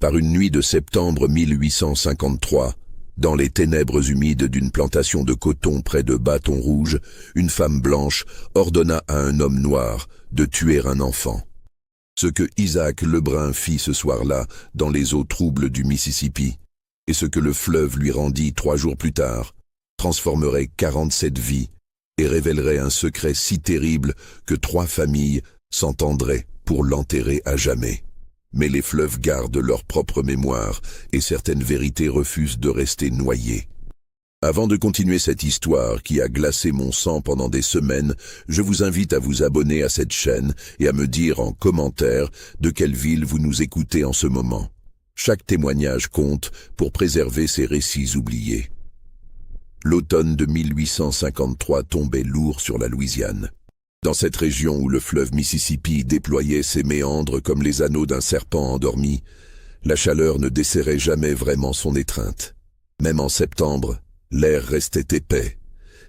Par une nuit de septembre 1853, dans les ténèbres humides d'une plantation de coton près de Bâton Rouge, une femme blanche ordonna à un homme noir de tuer un enfant. Ce que Isaac Lebrun fit ce soir-là dans les eaux troubles du Mississippi, et ce que le fleuve lui rendit 3 jours plus tard, transformerait 47 vies et révélerait un secret si terrible que 3 familles s'entendraient pour l'enterrer à jamais. Mais les fleuves gardent leur propre mémoire et certaines vérités refusent de rester noyées. Avant de continuer cette histoire qui a glacé mon sang pendant des semaines, je vous invite à vous abonner à cette chaîne et à me dire en commentaire de quelle ville vous nous écoutez en ce moment. Chaque témoignage compte pour préserver ces récits oubliés. L'automne de 1853 tombait lourd sur la Louisiane. Dans cette région où le fleuve Mississippi déployait ses méandres comme les anneaux d'un serpent endormi, la chaleur ne desserrait jamais vraiment son étreinte. Même en septembre, l'air restait épais,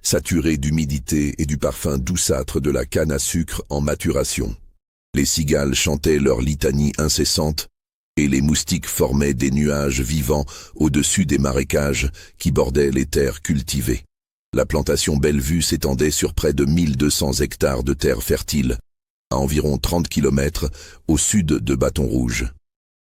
saturé d'humidité et du parfum douceâtre de la canne à sucre en maturation. Les cigales chantaient leur litanie incessante et les moustiques formaient des nuages vivants au-dessus des marécages qui bordaient les terres cultivées. La plantation Bellevue s'étendait sur près de 1200 hectares de terres fertiles, à environ 30 km au sud de Bâton Rouge.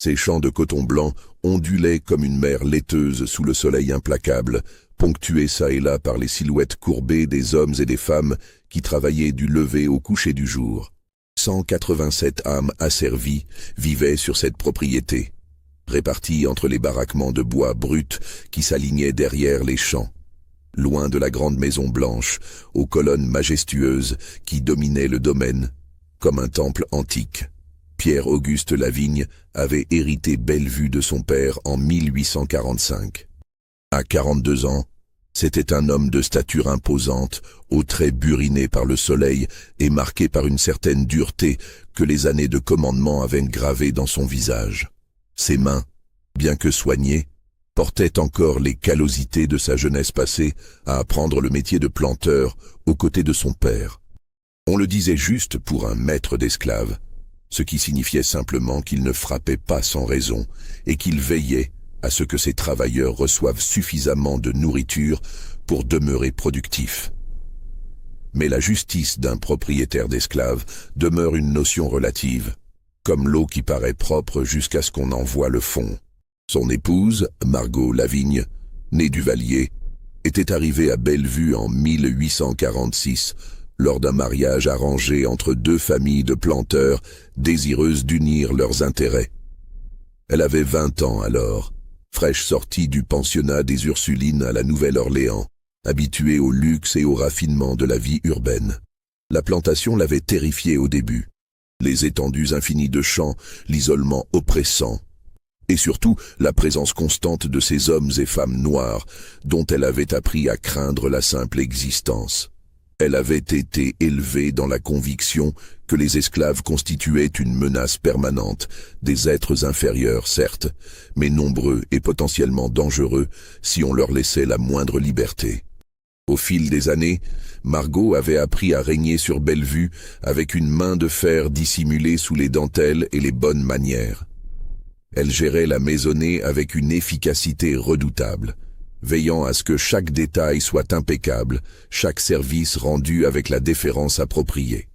Ces champs de coton blanc ondulaient comme une mer laiteuse sous le soleil implacable, ponctués çà et là par les silhouettes courbées des hommes et des femmes qui travaillaient du lever au coucher du jour. 187 âmes asservies vivaient sur cette propriété, réparties entre les baraquements de bois brut qui s'alignaient derrière les champs. Loin de la grande maison blanche, aux colonnes majestueuses qui dominaient le domaine, comme un temple antique, Pierre-Auguste Lavigne avait hérité Bellevue de son père en 1845. À 42 ans, c'était un homme de stature imposante, aux traits burinés par le soleil et marqué par une certaine dureté que les années de commandement avaient gravée dans son visage. Ses mains, bien que soignées, portait encore les callosités de sa jeunesse passée à apprendre le métier de planteur aux côtés de son père. On le disait juste pour un maître d'esclaves, ce qui signifiait simplement qu'il ne frappait pas sans raison et qu'il veillait à ce que ses travailleurs reçoivent suffisamment de nourriture pour demeurer productifs. Mais la justice d'un propriétaire d'esclaves demeure une notion relative, comme l'eau qui paraît propre jusqu'à ce qu'on en voie le fond. Son épouse, Margot Lavigne, née Duvalier, était arrivée à Bellevue en 1846 lors d'un mariage arrangé entre 2 familles de planteurs désireuses d'unir leurs intérêts. Elle avait 20 ans alors, fraîche sortie du pensionnat des Ursulines à la Nouvelle-Orléans, habituée au luxe et au raffinement de la vie urbaine. La plantation l'avait terrifiée au début. Les étendues infinies de champs, l'isolement oppressant, et surtout la présence constante de ces hommes et femmes noirs dont elle avait appris à craindre la simple existence. Elle avait été élevée dans la conviction que les esclaves constituaient une menace permanente, des êtres inférieurs certes, mais nombreux et potentiellement dangereux si on leur laissait la moindre liberté. Au fil des années, Margot avait appris à régner sur Bellevue avec une main de fer dissimulée sous les dentelles et les bonnes manières. Elle gérait la maisonnée avec une efficacité redoutable, veillant à ce que chaque détail soit impeccable, chaque service rendu avec la déférence appropriée.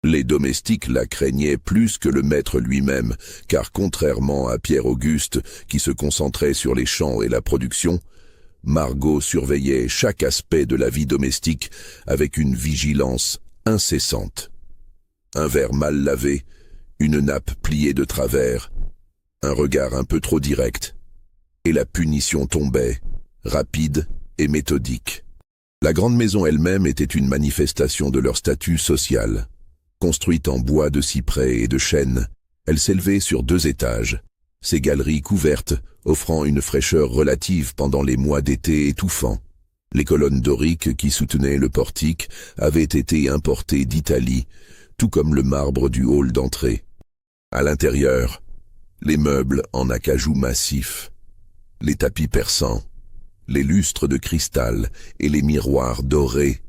Les domestiques la craignaient plus que le maître lui-même, car contrairement à Pierre-Auguste, qui se concentrait sur les champs et la production, Margot surveillait chaque aspect de la vie domestique avec une vigilance incessante. Un verre mal lavé, une nappe pliée de travers, un regard un peu trop direct, et la punition tombait, rapide et méthodique. La grande maison elle-même était une manifestation de leur statut social. Construite en bois de cyprès et de chêne, elle s'élevait sur 2 étages, ses galeries couvertes offrant une fraîcheur relative pendant les mois d'été étouffants. Les colonnes doriques qui soutenaient le portique avaient été importées d'Italie, tout comme le marbre du hall d'entrée. À l'intérieur, les meubles en acajou massif, les tapis persans, les lustres de cristal et les miroirs dorés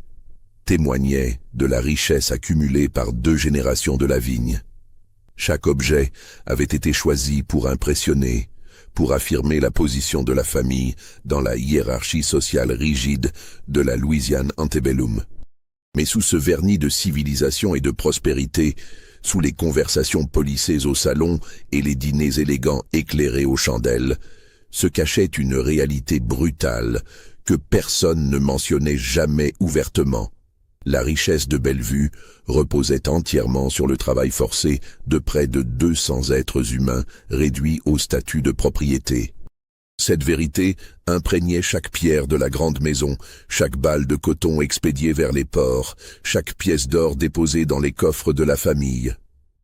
témoignaient de la richesse accumulée par 2 générations de Lavigne. Chaque objet avait été choisi pour impressionner, pour affirmer la position de la famille dans la hiérarchie sociale rigide de la Louisiane antebellum. Mais sous ce vernis de civilisation et de prospérité, sous les conversations policées au salon et les dîners élégants éclairés aux chandelles, se cachait une réalité brutale que personne ne mentionnait jamais ouvertement. La richesse de Bellevue reposait entièrement sur le travail forcé de près de 200 êtres humains réduits au statut de propriété. Cette vérité imprégnait chaque pierre de la grande maison, chaque balle de coton expédiée vers les ports, chaque pièce d'or déposée dans les coffres de la famille.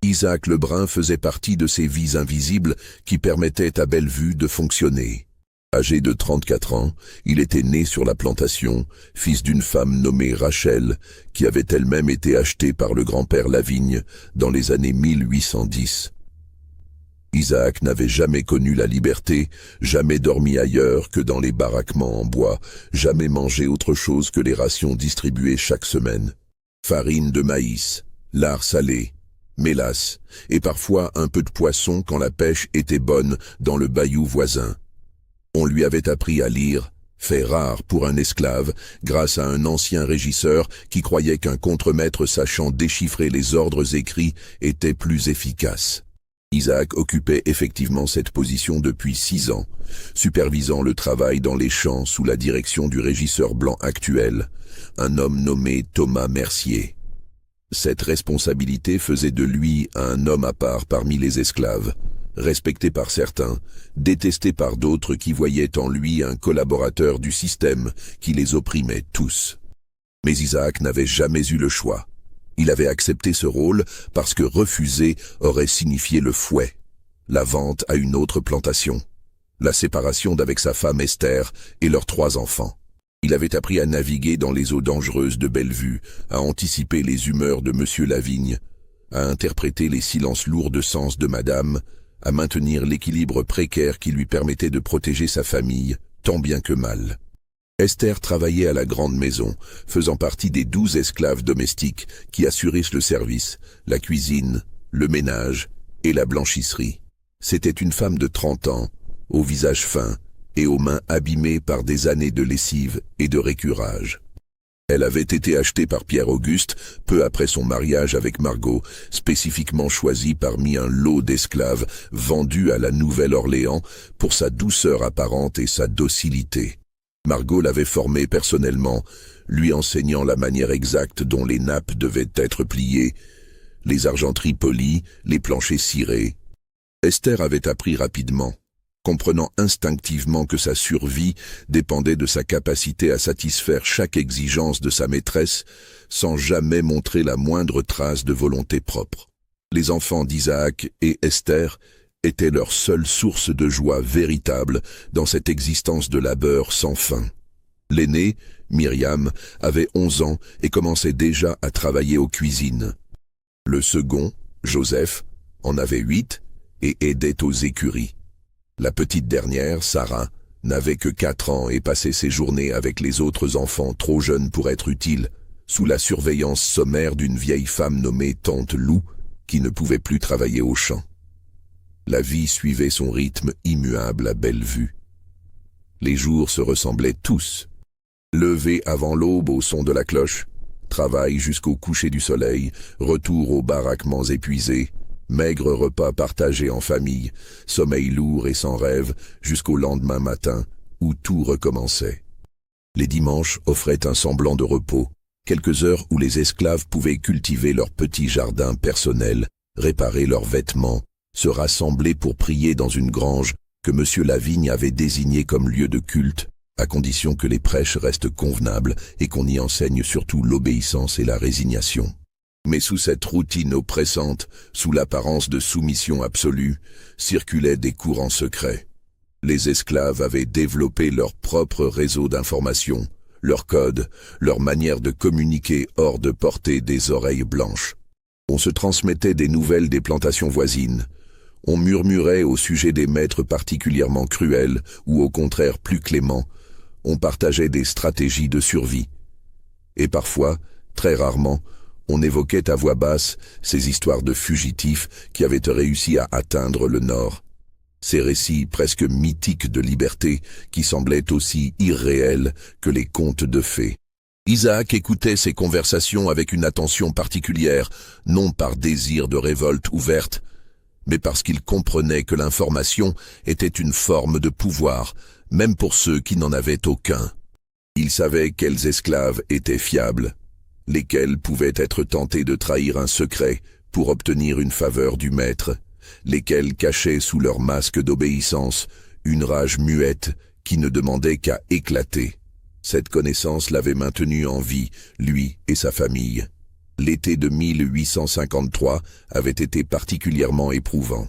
Isaac Lebrun faisait partie de ces vies invisibles qui permettaient à Bellevue de fonctionner. Âgé de 34 ans, il était né sur la plantation, fils d'une femme nommée Rachel, qui avait elle-même été achetée par le grand-père Lavigne dans les années 1810. Isaac n'avait jamais connu la liberté, jamais dormi ailleurs que dans les baraquements en bois, jamais mangé autre chose que les rations distribuées chaque semaine. Farine de maïs, lard salé, mélasse, et parfois un peu de poisson quand la pêche était bonne dans le bayou voisin. On lui avait appris à lire, fait rare pour un esclave, grâce à un ancien régisseur qui croyait qu'un contremaître sachant déchiffrer les ordres écrits était plus efficace. Isaac occupait effectivement cette position depuis 6 ans, supervisant le travail dans les champs sous la direction du régisseur blanc actuel, un homme nommé Thomas Mercier. Cette responsabilité faisait de lui un homme à part parmi les esclaves, respecté par certains, détesté par d'autres qui voyaient en lui un collaborateur du système qui les opprimait tous. Mais Isaac n'avait jamais eu le choix. Il avait accepté ce rôle parce que refuser aurait signifié le fouet, la vente à une autre plantation, la séparation d'avec sa femme Esther et leurs 3 enfants. Il avait appris à naviguer dans les eaux dangereuses de Bellevue, à anticiper les humeurs de Monsieur Lavigne, à interpréter les silences lourds de sens de Madame, à maintenir l'équilibre précaire qui lui permettait de protéger sa famille, tant bien que mal. Esther travaillait à la grande maison, faisant partie des 12 esclaves domestiques qui assuraient le service, la cuisine, le ménage et la blanchisserie. C'était une femme de 30 ans, au visage fin et aux mains abîmées par des années de lessive et de récurage. Elle avait été achetée par Pierre-Auguste peu après son mariage avec Margot, spécifiquement choisie parmi un lot d'esclaves vendus à la Nouvelle-Orléans pour sa douceur apparente et sa docilité. Margot l'avait formée personnellement, lui enseignant la manière exacte dont les nappes devaient être pliées, les argenteries polies, les planchers cirés. Esther avait appris rapidement, comprenant instinctivement que sa survie dépendait de sa capacité à satisfaire chaque exigence de sa maîtresse sans jamais montrer la moindre trace de volonté propre. Les enfants d'Isaac et Esther étaient leur seule source de joie véritable dans cette existence de labeur sans fin. L'aînée, Myriam, avait 11 ans et commençait déjà à travailler aux cuisines. Le second, Joseph, en avait 8 et aidait aux écuries. La petite dernière, Sarah, n'avait que 4 ans et passait ses journées avec les autres enfants trop jeunes pour être utiles, sous la surveillance sommaire d'une vieille femme nommée Tante Lou, qui ne pouvait plus travailler au champ. La vie suivait son rythme immuable à Bellevue. Les jours se ressemblaient tous. Lever avant l'aube au son de la cloche, travail jusqu'au coucher du soleil, retour aux baraquements épuisés, maigre repas partagés en famille, sommeil lourd et sans rêve jusqu'au lendemain matin où tout recommençait. Les dimanches offraient un semblant de repos, quelques heures où les esclaves pouvaient cultiver leur petit jardin personnel, réparer leurs vêtements, se rassembler pour prier dans une grange que M. Lavigne avait désignée comme lieu de culte, à condition que les prêches restent convenables et qu'on y enseigne surtout l'obéissance et la résignation. Mais sous cette routine oppressante, sous l'apparence de soumission absolue, circulaient des courants secrets. Les esclaves avaient développé leur propre réseau d'information, leur code, leur manière de communiquer hors de portée des oreilles blanches. On se transmettait des nouvelles des plantations voisines. On murmurait au sujet des maîtres particulièrement cruels ou au contraire plus cléments. On partageait des stratégies de survie. Et parfois, très rarement, on évoquait à voix basse ces histoires de fugitifs qui avaient réussi à atteindre le nord. Ces récits presque mythiques de liberté qui semblaient aussi irréels que les contes de fées. Isaac écoutait ces conversations avec une attention particulière, non par désir de révolte ouverte, mais parce qu'il comprenait que l'information était une forme de pouvoir, même pour ceux qui n'en avaient aucun. Il savait quels esclaves étaient fiables, lesquels pouvaient être tentés de trahir un secret pour obtenir une faveur du maître, lesquels cachaient sous leur masque d'obéissance une rage muette qui ne demandait qu'à éclater. Cette connaissance l'avait maintenu en vie, lui et sa famille. L'été de 1853 avait été particulièrement éprouvant.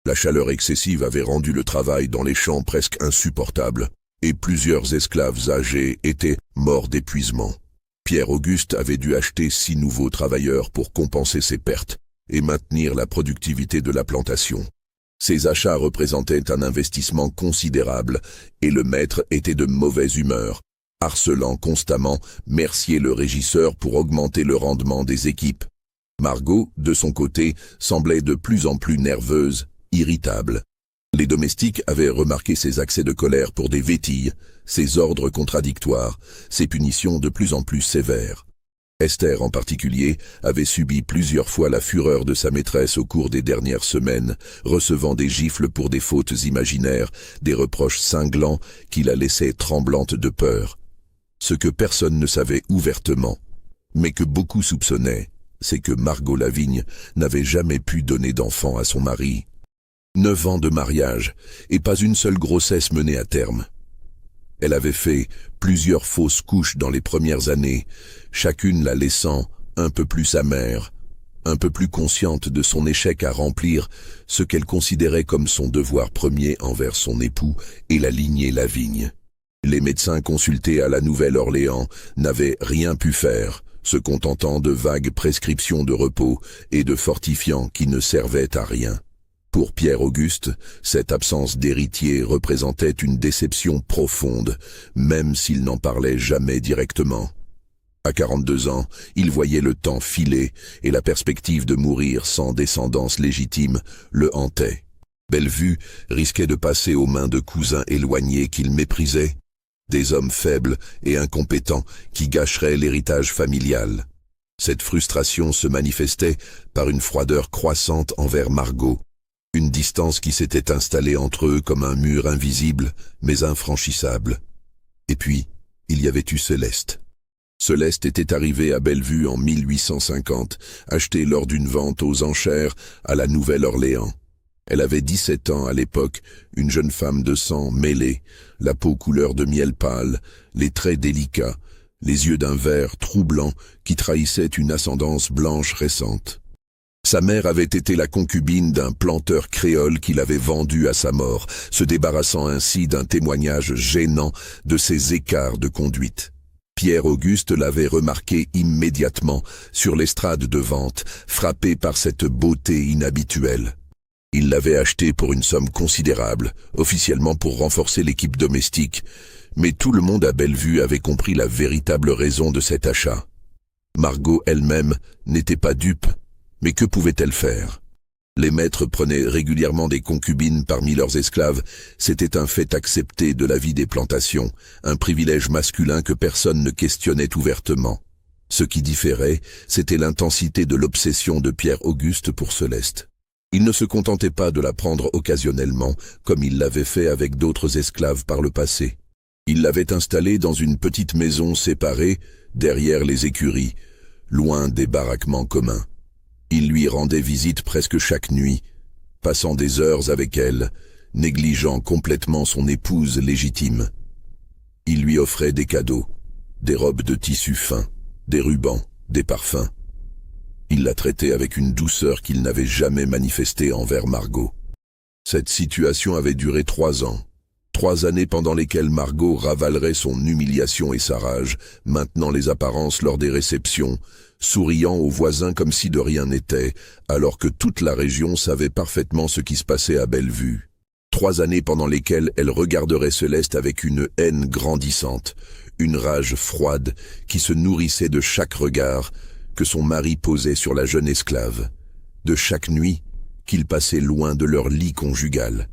La chaleur excessive avait rendu le travail dans les champs presque insupportable, et plusieurs esclaves âgés étaient morts d'épuisement. Pierre-Auguste avait dû acheter 6 nouveaux travailleurs pour compenser ses pertes et maintenir la productivité de la plantation. Ces achats représentaient un investissement considérable, et le maître était de mauvaise humeur, harcelant constamment Mercier le régisseur pour augmenter le rendement des équipes. Margot, de son côté, semblait de plus en plus nerveuse, irritable. Les domestiques avaient remarqué ses accès de colère pour des vétilles, ses ordres contradictoires, ses punitions de plus en plus sévères. Esther en particulier avait subi plusieurs fois la fureur de sa maîtresse au cours des dernières semaines, recevant des gifles pour des fautes imaginaires, des reproches cinglants qui la laissaient tremblante de peur. Ce que personne ne savait ouvertement, mais que beaucoup soupçonnaient, c'est que Margot Lavigne n'avait jamais pu donner d'enfant à son mari. 9 ans de mariage, et pas une seule grossesse menée à terme. Elle avait fait plusieurs fausses couches dans les premières années, chacune la laissant un peu plus amère, un peu plus consciente de son échec à remplir ce qu'elle considérait comme son devoir premier envers son époux et la lignée Lavigne. Les médecins consultés à la Nouvelle-Orléans n'avaient rien pu faire, se contentant de vagues prescriptions de repos et de fortifiants qui ne servaient à rien. Pour Pierre-Auguste, cette absence d'héritier représentait une déception profonde, même s'il n'en parlait jamais directement. À 42 ans, il voyait le temps filer et la perspective de mourir sans descendance légitime le hantait. Bellevue risquait de passer aux mains de cousins éloignés qu'il méprisait, des hommes faibles et incompétents qui gâcheraient l'héritage familial. Cette frustration se manifestait par une froideur croissante envers Margot, une distance qui s'était installée entre eux comme un mur invisible mais infranchissable. Et puis, il y avait eu Céleste. Céleste était arrivée à Bellevue en 1850, achetée lors d'une vente aux enchères à la Nouvelle-Orléans. Elle avait 17 ans à l'époque, une jeune femme de sang mêlé, la peau couleur de miel pâle, les traits délicats, les yeux d'un vert troublant qui trahissaient une ascendance blanche récente. Sa mère avait été la concubine d'un planteur créole qui l'avait vendue à sa mort, se débarrassant ainsi d'un témoignage gênant de ses écarts de conduite. Pierre-Auguste l'avait remarqué immédiatement sur l'estrade de vente, frappé par cette beauté inhabituelle. Il l'avait achetée pour une somme considérable, officiellement pour renforcer l'équipe domestique, mais tout le monde à Bellevue avait compris la véritable raison de cet achat. Margot elle-même n'était pas dupe, mais que pouvait-elle faire? Les maîtres prenaient régulièrement des concubines parmi leurs esclaves, c'était un fait accepté de la vie des plantations, un privilège masculin que personne ne questionnait ouvertement. Ce qui différait, c'était l'intensité de l'obsession de Pierre-Auguste pour Céleste. Il ne se contentait pas de la prendre occasionnellement, comme il l'avait fait avec d'autres esclaves par le passé. Il l'avait installée dans une petite maison séparée, derrière les écuries, loin des baraquements communs. Il lui rendait visite presque chaque nuit, passant des heures avec elle, négligeant complètement son épouse légitime. Il lui offrait des cadeaux, des robes de tissu fin, des rubans, des parfums. Il la traitait avec une douceur qu'il n'avait jamais manifestée envers Margot. Cette situation avait duré 3 ans. 3 années pendant lesquelles Margot ravalerait son humiliation et sa rage, maintenant les apparences lors des réceptions, souriant aux voisins comme si de rien n'était, alors que toute la région savait parfaitement ce qui se passait à Bellevue. 3 années pendant lesquelles elle regarderait Céleste avec une haine grandissante, une rage froide qui se nourrissait de chaque regard que son mari posait sur la jeune esclave, de chaque nuit qu'il passait loin de leur lit conjugal.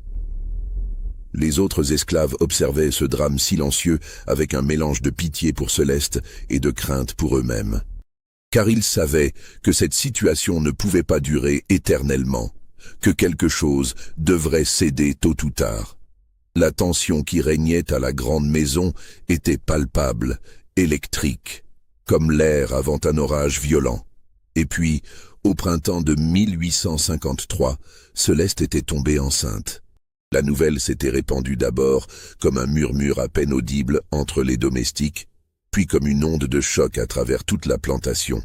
Les autres esclaves observaient ce drame silencieux avec un mélange de pitié pour Céleste et de crainte pour eux-mêmes. Car ils savaient que cette situation ne pouvait pas durer éternellement, que quelque chose devrait céder tôt ou tard. La tension qui régnait à la grande maison était palpable, électrique, comme l'air avant un orage violent. Et puis, au printemps de 1853, Céleste était tombée enceinte. La nouvelle s'était répandue d'abord comme un murmure à peine audible entre les domestiques, puis comme une onde de choc à travers toute la plantation.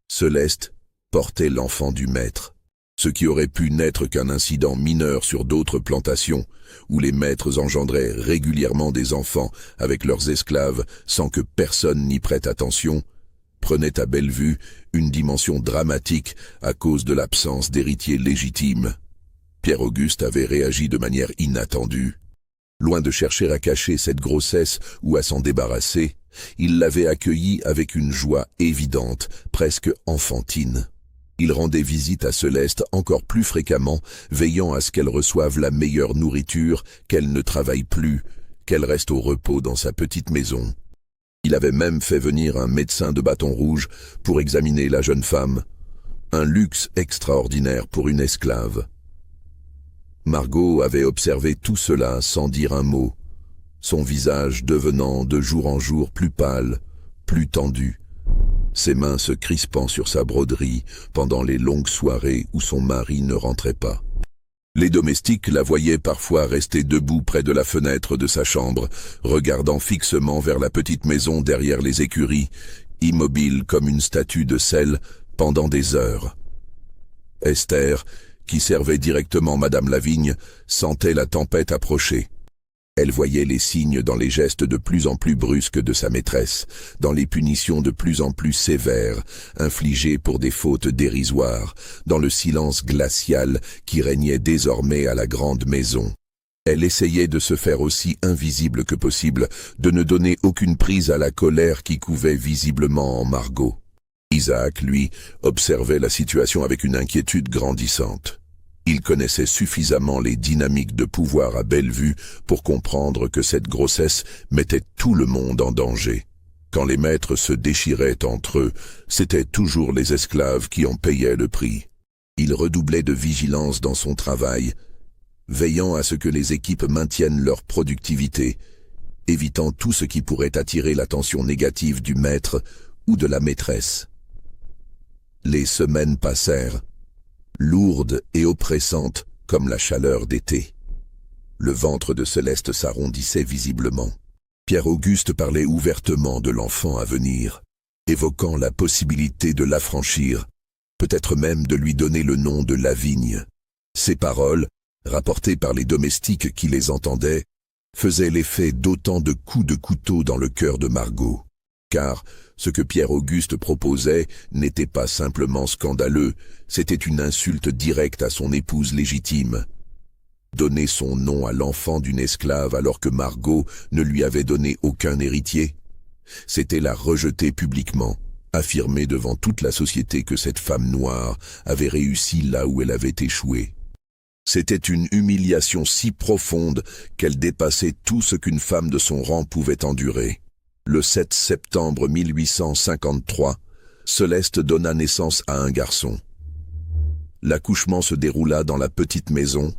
Céleste portait l'enfant du maître, ce qui aurait pu n'être qu'un incident mineur sur d'autres plantations, où les maîtres engendraient régulièrement des enfants avec leurs esclaves sans que personne n'y prête attention, prenait à Bellevue une dimension dramatique à cause de l'absence d'héritier légitime. Pierre-Auguste avait réagi de manière inattendue. Loin de chercher à cacher cette grossesse ou à s'en débarrasser, il l'avait accueillie avec une joie évidente, presque enfantine. Il rendait visite à Céleste encore plus fréquemment, veillant à ce qu'elle reçoive la meilleure nourriture, qu'elle ne travaille plus, qu'elle reste au repos dans sa petite maison. Il avait même fait venir un médecin de Bâton Rouge pour examiner la jeune femme, un luxe extraordinaire pour une esclave. Margot avait observé tout cela sans dire un mot, son visage devenant de jour en jour plus pâle, plus tendu, ses mains se crispant sur sa broderie pendant les longues soirées où son mari ne rentrait pas. Les domestiques la voyaient parfois rester debout près de la fenêtre de sa chambre, regardant fixement vers la petite maison derrière les écuries, immobile comme une statue de sel pendant des heures. Esther, qui servait directement Madame Lavigne, sentait la tempête approcher. Elle voyait les signes dans les gestes de plus en plus brusques de sa maîtresse, dans les punitions de plus en plus sévères, infligées pour des fautes dérisoires, dans le silence glacial qui régnait désormais à la grande maison. Elle essayait de se faire aussi invisible que possible, de ne donner aucune prise à la colère qui couvait visiblement en Margot. Isaac, lui, observait la situation avec une inquiétude grandissante. Il connaissait suffisamment les dynamiques de pouvoir à Bellevue pour comprendre que cette grossesse mettait tout le monde en danger. Quand les maîtres se déchiraient entre eux, c'étaient toujours les esclaves qui en payaient le prix. Il redoublait de vigilance dans son travail, veillant à ce que les équipes maintiennent leur productivité, évitant tout ce qui pourrait attirer l'attention négative du maître ou de la maîtresse. Les semaines passèrent, lourdes et oppressantes comme la chaleur d'été. Le ventre de Céleste s'arrondissait visiblement. Pierre-Auguste parlait ouvertement de l'enfant à venir, évoquant la possibilité de l'affranchir, peut-être même de lui donner le nom de Lavigne. Ces paroles, rapportées par les domestiques qui les entendaient, faisaient l'effet d'autant de coups de couteau dans le cœur de Margot. Car ce que Pierre-Auguste proposait n'était pas simplement scandaleux, c'était une insulte directe à son épouse légitime. Donner son nom à l'enfant d'une esclave alors que Margot ne lui avait donné aucun héritier, c'était la rejeter publiquement, affirmer devant toute la société que cette femme noire avait réussi là où elle avait échoué. C'était une humiliation si profonde qu'elle dépassait tout ce qu'une femme de son rang pouvait endurer. Le 7 septembre 1853, Céleste donna naissance à un garçon. L'accouchement se déroula dans la petite maison,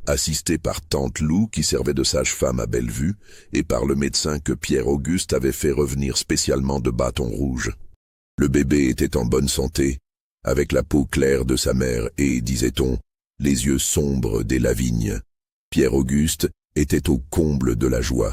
assisté par tante Lou qui servait de sage-femme à Bellevue et par le médecin que Pierre-Auguste avait fait revenir spécialement de Bâton Rouge. Le bébé était en bonne santé, avec la peau claire de sa mère et, disait-on, les yeux sombres des Lavignes. Pierre-Auguste était au comble de la joie.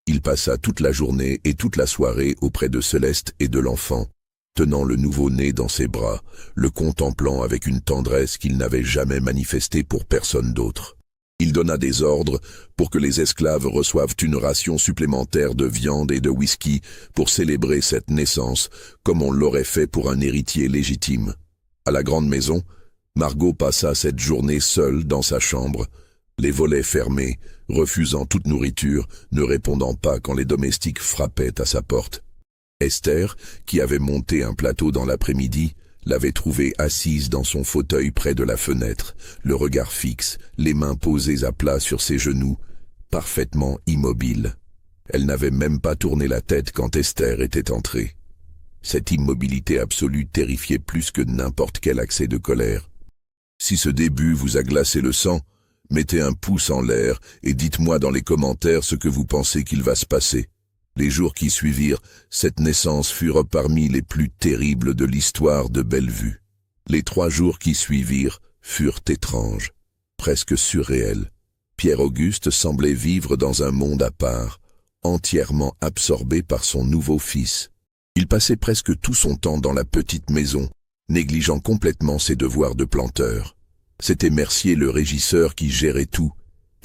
Il passa toute la journée et toute la soirée auprès de Céleste et de l'enfant, tenant le nouveau-né dans ses bras, le contemplant avec une tendresse qu'il n'avait jamais manifestée pour personne d'autre. Il donna des ordres pour que les esclaves reçoivent une ration supplémentaire de viande et de whisky pour célébrer cette naissance, comme on l'aurait fait pour un héritier légitime. À la grande maison, Margot passa cette journée seule dans sa chambre, les volets fermés, refusant toute nourriture, ne répondant pas quand les domestiques frappaient à sa porte. Esther, qui avait monté un plateau dans l'après-midi, l'avait trouvée assise dans son fauteuil près de la fenêtre, le regard fixe, les mains posées à plat sur ses genoux, parfaitement immobile. Elle n'avait même pas tourné la tête quand Esther était entrée. Cette immobilité absolue terrifiait plus que n'importe quel accès de colère. Si ce début vous a glacé le sang, mettez un pouce en l'air et dites-moi dans les commentaires ce que vous pensez qu'il va se passer. Les jours qui suivirent, cette naissance furent parmi les plus terribles de l'histoire de Bellevue. Les 3 jours qui suivirent furent étranges, presque surréels. Pierre-Auguste semblait vivre dans un monde à part, entièrement absorbé par son nouveau fils. Il passait presque tout son temps dans la petite maison, négligeant complètement ses devoirs de planteur. C'était Mercier le régisseur qui gérait tout,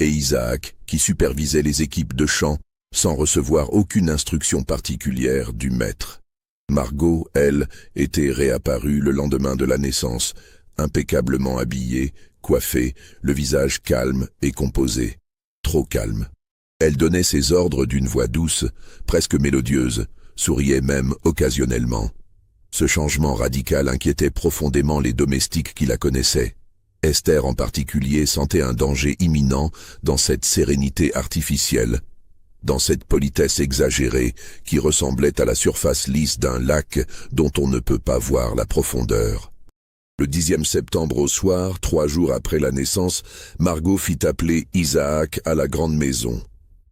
et Isaac qui supervisait les équipes de chant, sans recevoir aucune instruction particulière du maître. Margot, elle, était réapparue le lendemain de la naissance, impeccablement habillée, coiffée, le visage calme et composé. Trop calme. Elle donnait ses ordres d'une voix douce, presque mélodieuse, souriait même occasionnellement. Ce changement radical inquiétait profondément les domestiques qui la connaissaient. Esther en particulier sentait un danger imminent dans cette sérénité artificielle, dans cette politesse exagérée qui ressemblait à la surface lisse d'un lac dont on ne peut pas voir la profondeur. Le 10e septembre au soir, 3 jours après la naissance, Margot fit appeler Isaac à la grande maison.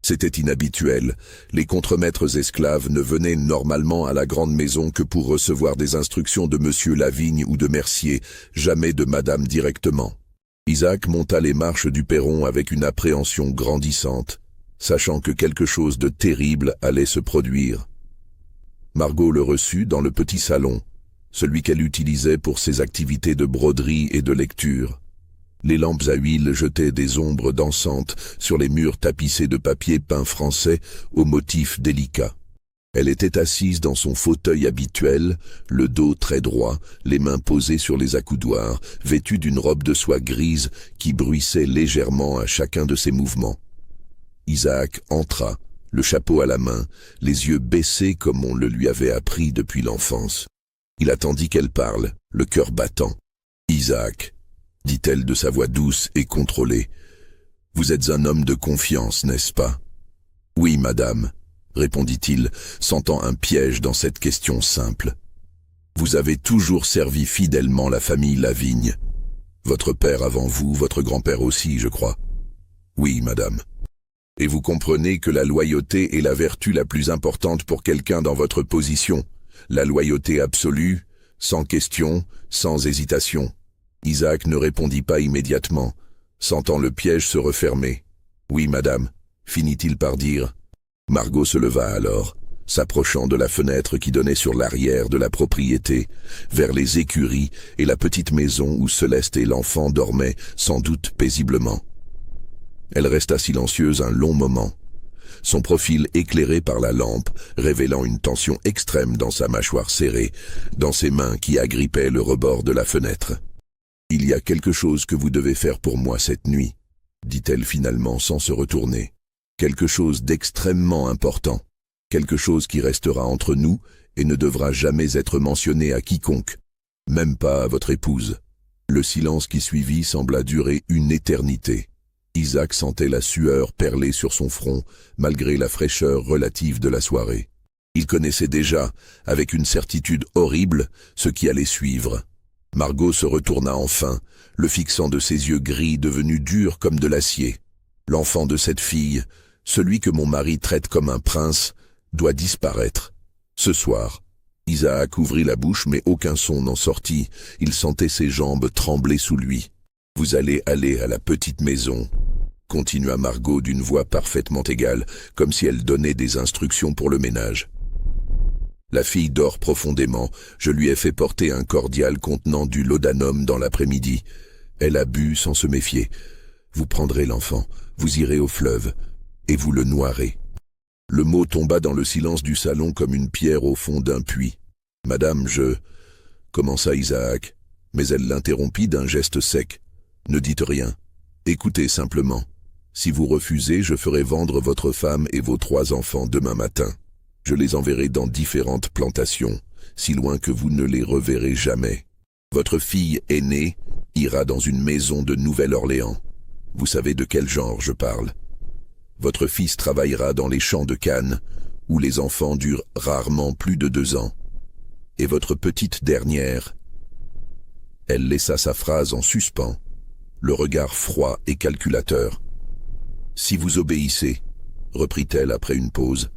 C'était inhabituel. Les contremaîtres esclaves ne venaient normalement à la grande maison que pour recevoir des instructions de Monsieur Lavigne ou de Mercier, jamais de Madame directement. Isaac monta les marches du perron avec une appréhension grandissante, sachant que quelque chose de terrible allait se produire. Margot le reçut dans le petit salon, celui qu'elle utilisait pour ses activités de broderie et de lecture. Les lampes à huile jetaient des ombres dansantes sur les murs tapissés de papier peint français aux motifs délicats. Elle était assise dans son fauteuil habituel, le dos très droit, les mains posées sur les accoudoirs, vêtue d'une robe de soie grise qui bruissait légèrement à chacun de ses mouvements. Isaac entra, le chapeau à la main, les yeux baissés comme on le lui avait appris depuis l'enfance. Il attendit qu'elle parle, le cœur battant. « Isaac », dit-elle de sa voix douce et contrôlée, « vous êtes un homme de confiance, n'est-ce pas ?»« Oui, madame », répondit-il, sentant un piège dans cette question simple. « Vous avez toujours servi fidèlement la famille Lavigne. Votre père avant vous, votre grand-père aussi, je crois. »« Oui, madame. » « Et vous comprenez que la loyauté est la vertu la plus importante pour quelqu'un dans votre position. La loyauté absolue, sans question, sans hésitation. » Isaac ne répondit pas immédiatement, sentant le piège se refermer. « Oui, madame, » finit-il par dire. Margot se leva alors, s'approchant de la fenêtre qui donnait sur l'arrière de la propriété, vers les écuries et la petite maison où Céleste et l'enfant dormaient, sans doute paisiblement. Elle resta silencieuse un long moment, son profil éclairé par la lampe, révélant une tension extrême dans sa mâchoire serrée, dans ses mains qui agrippaient le rebord de la fenêtre. « Il y a quelque chose que vous devez faire pour moi cette nuit, » dit-elle finalement sans se retourner. « Quelque chose d'extrêmement important, quelque chose qui restera entre nous et ne devra jamais être mentionné à quiconque, même pas à votre épouse. » Le silence qui suivit sembla durer une éternité. Isaac sentait la sueur perler sur son front, malgré la fraîcheur relative de la soirée. Il connaissait déjà, avec une certitude horrible, ce qui allait suivre. Margot se retourna enfin, le fixant de ses yeux gris devenus durs comme de l'acier. L'enfant de cette fille, celui que mon mari traite comme un prince, doit disparaître. Ce soir, Isaac ouvrit la bouche mais aucun son n'en sortit. Il sentait ses jambes trembler sous lui. « Vous allez aller à la petite maison », continua Margot d'une voix parfaitement égale, comme si elle donnait des instructions pour le ménage. La fille dort profondément, je lui ai fait porter un cordial contenant du laudanum dans l'après-midi. Elle a bu sans se méfier. Vous prendrez l'enfant, vous irez au fleuve, et vous le noierez. Le mot tomba dans le silence du salon comme une pierre au fond d'un puits. « Madame, je... » commença Isaac, mais elle l'interrompit d'un geste sec. « Ne dites rien. Écoutez simplement. Si vous refusez, je ferai vendre votre femme et vos 3 enfants demain matin. Je les enverrai dans différentes plantations, si loin que vous ne les reverrez jamais. Votre fille aînée ira dans une maison de Nouvelle-Orléans. Vous savez de quel genre je parle. Votre fils travaillera dans les champs de canne, où les enfants durent rarement plus de 2 ans. Et votre petite dernière... » Elle laissa sa phrase en suspens, le regard froid et calculateur. « Si vous obéissez, reprit-elle après une pause,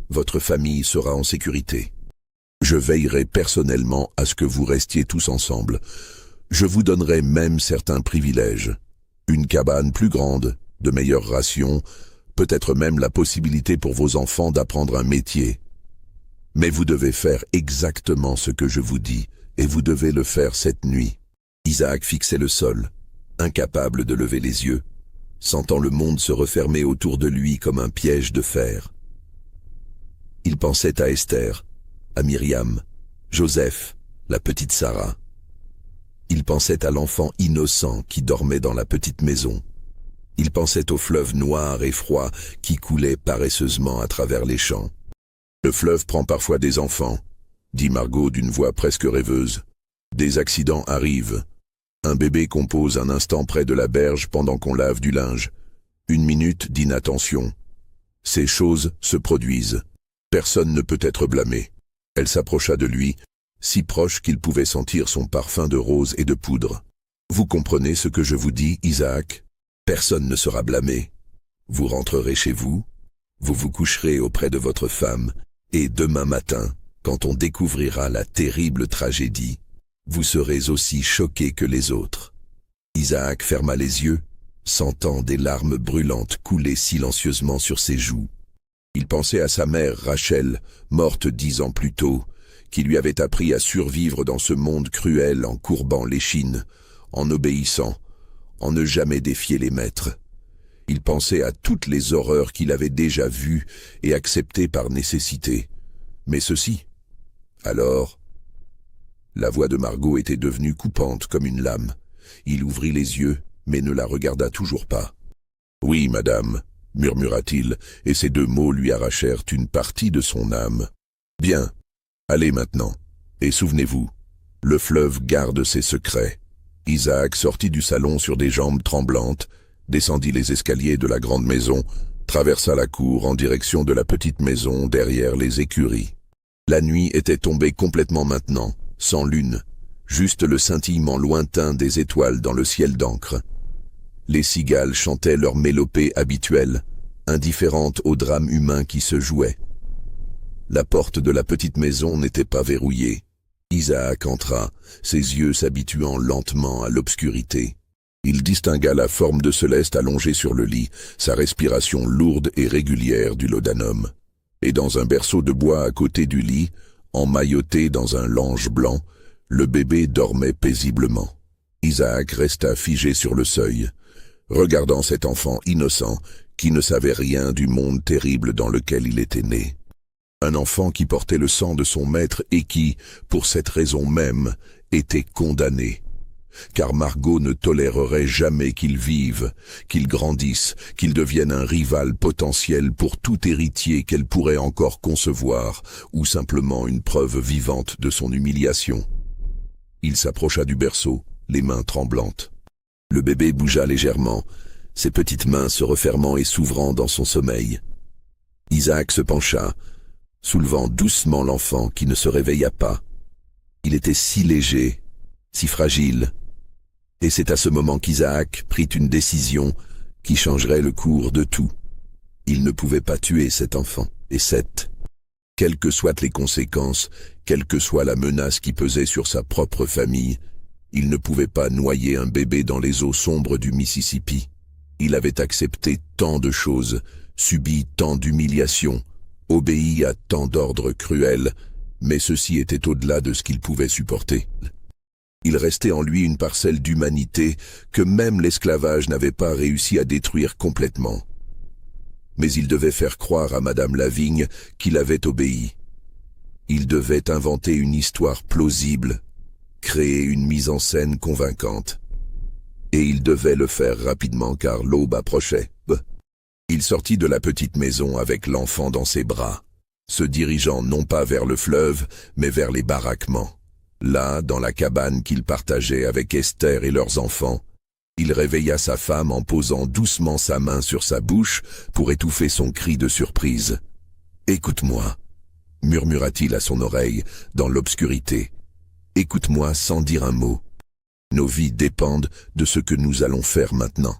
votre famille sera en sécurité. Je veillerai personnellement à ce que vous restiez tous ensemble. Je vous donnerai même certains privilèges. Une cabane plus grande, de meilleures rations, peut-être même la possibilité pour vos enfants d'apprendre un métier. Mais vous devez faire exactement ce que je vous dis, et vous devez le faire cette nuit. » Isaac fixait le sol, incapable de lever les yeux, sentant le monde se refermer autour de lui comme un piège de fer. Il pensait à Esther, à Myriam, Joseph, la petite Sarah. Il pensait à l'enfant innocent qui dormait dans la petite maison. Il pensait au fleuve noir et froid qui coulait paresseusement à travers les champs. « Le fleuve prend parfois des enfants, » dit Margot d'une voix presque rêveuse. « Des accidents arrivent. Un bébé compose un instant près de la berge pendant qu'on lave du linge. 1 minute d'inattention. Ces choses se produisent. Personne ne peut être blâmé. » Elle s'approcha de lui, si proche qu'il pouvait sentir son parfum de rose et de poudre. « Vous comprenez ce que je vous dis, Isaac? Personne ne sera blâmé. Vous rentrerez chez vous, vous vous coucherez auprès de votre femme, et demain matin, quand on découvrira la terrible tragédie, vous serez aussi choqués que les autres. » Isaac ferma les yeux, sentant des larmes brûlantes couler silencieusement sur ses joues. Il pensait à sa mère Rachel, morte 10 ans plus tôt, qui lui avait appris à survivre dans ce monde cruel en courbant l'échine, en obéissant, en ne jamais défier les maîtres. Il pensait à toutes les horreurs qu'il avait déjà vues et acceptées par nécessité. Mais ceci, alors... La voix de Margot était devenue coupante comme une lame. Il ouvrit les yeux, mais ne la regarda toujours pas. « Oui, madame, » murmura-t-il, et ces 2 mots lui arrachèrent une partie de son âme. « Bien, allez maintenant, et souvenez-vous, le fleuve garde ses secrets. » Isaac sortit du salon sur des jambes tremblantes, descendit les escaliers de la grande maison, traversa la cour en direction de la petite maison derrière les écuries. La nuit était tombée complètement maintenant, sans lune, juste le scintillement lointain des étoiles dans le ciel d'encre. Les cigales chantaient leur mélopée habituelle, indifférentes au drame humain qui se jouait. La porte de la petite maison n'était pas verrouillée. Isaac entra, ses yeux s'habituant lentement à l'obscurité. Il distingua la forme de Céleste allongée sur le lit, sa respiration lourde et régulière du laudanum. Et dans un berceau de bois à côté du lit, emmailloté dans un lange blanc, le bébé dormait paisiblement. Isaac resta figé sur le seuil, regardant cet enfant innocent qui ne savait rien du monde terrible dans lequel il était né. Un enfant qui portait le sang de son maître et qui, pour cette raison même, était condamné. Car Margot ne tolérerait jamais qu'il vive, qu'il grandisse, qu'il devienne un rival potentiel pour tout héritier qu'elle pourrait encore concevoir, ou simplement une preuve vivante de son humiliation. Il s'approcha du berceau, les mains tremblantes. Le bébé bougea légèrement, ses petites mains se refermant et s'ouvrant dans son sommeil. Isaac se pencha, soulevant doucement l'enfant qui ne se réveilla pas. Il était si léger, si fragile, et c'est à ce moment qu'Isaac prit une décision qui changerait le cours de tout. Il ne pouvait pas tuer cet enfant, et quelles que soient les conséquences, quelle que soit la menace qui pesait sur sa propre famille, il ne pouvait pas noyer un bébé dans les eaux sombres du Mississippi. Il avait accepté tant de choses, subi tant d'humiliations, obéi à tant d'ordres cruels, mais ceci était au-delà de ce qu'il pouvait supporter. Il restait en lui une parcelle d'humanité que même l'esclavage n'avait pas réussi à détruire complètement. Mais il devait faire croire à Madame Lavigne qu'il avait obéi. Il devait inventer une histoire plausible, créer une mise en scène convaincante. Et il devait le faire rapidement car l'aube approchait. Il sortit de la petite maison avec l'enfant dans ses bras, se dirigeant non pas vers le fleuve, mais vers les baraquements. Là, dans la cabane qu'il partageait avec Esther et leurs enfants, Il réveilla sa femme en posant doucement sa main sur sa bouche pour étouffer son cri de surprise. « Écoute-moi » murmura-t-il à son oreille, dans l'obscurité. « Écoute-moi sans dire un mot. Nos vies dépendent de ce que nous allons faire maintenant. »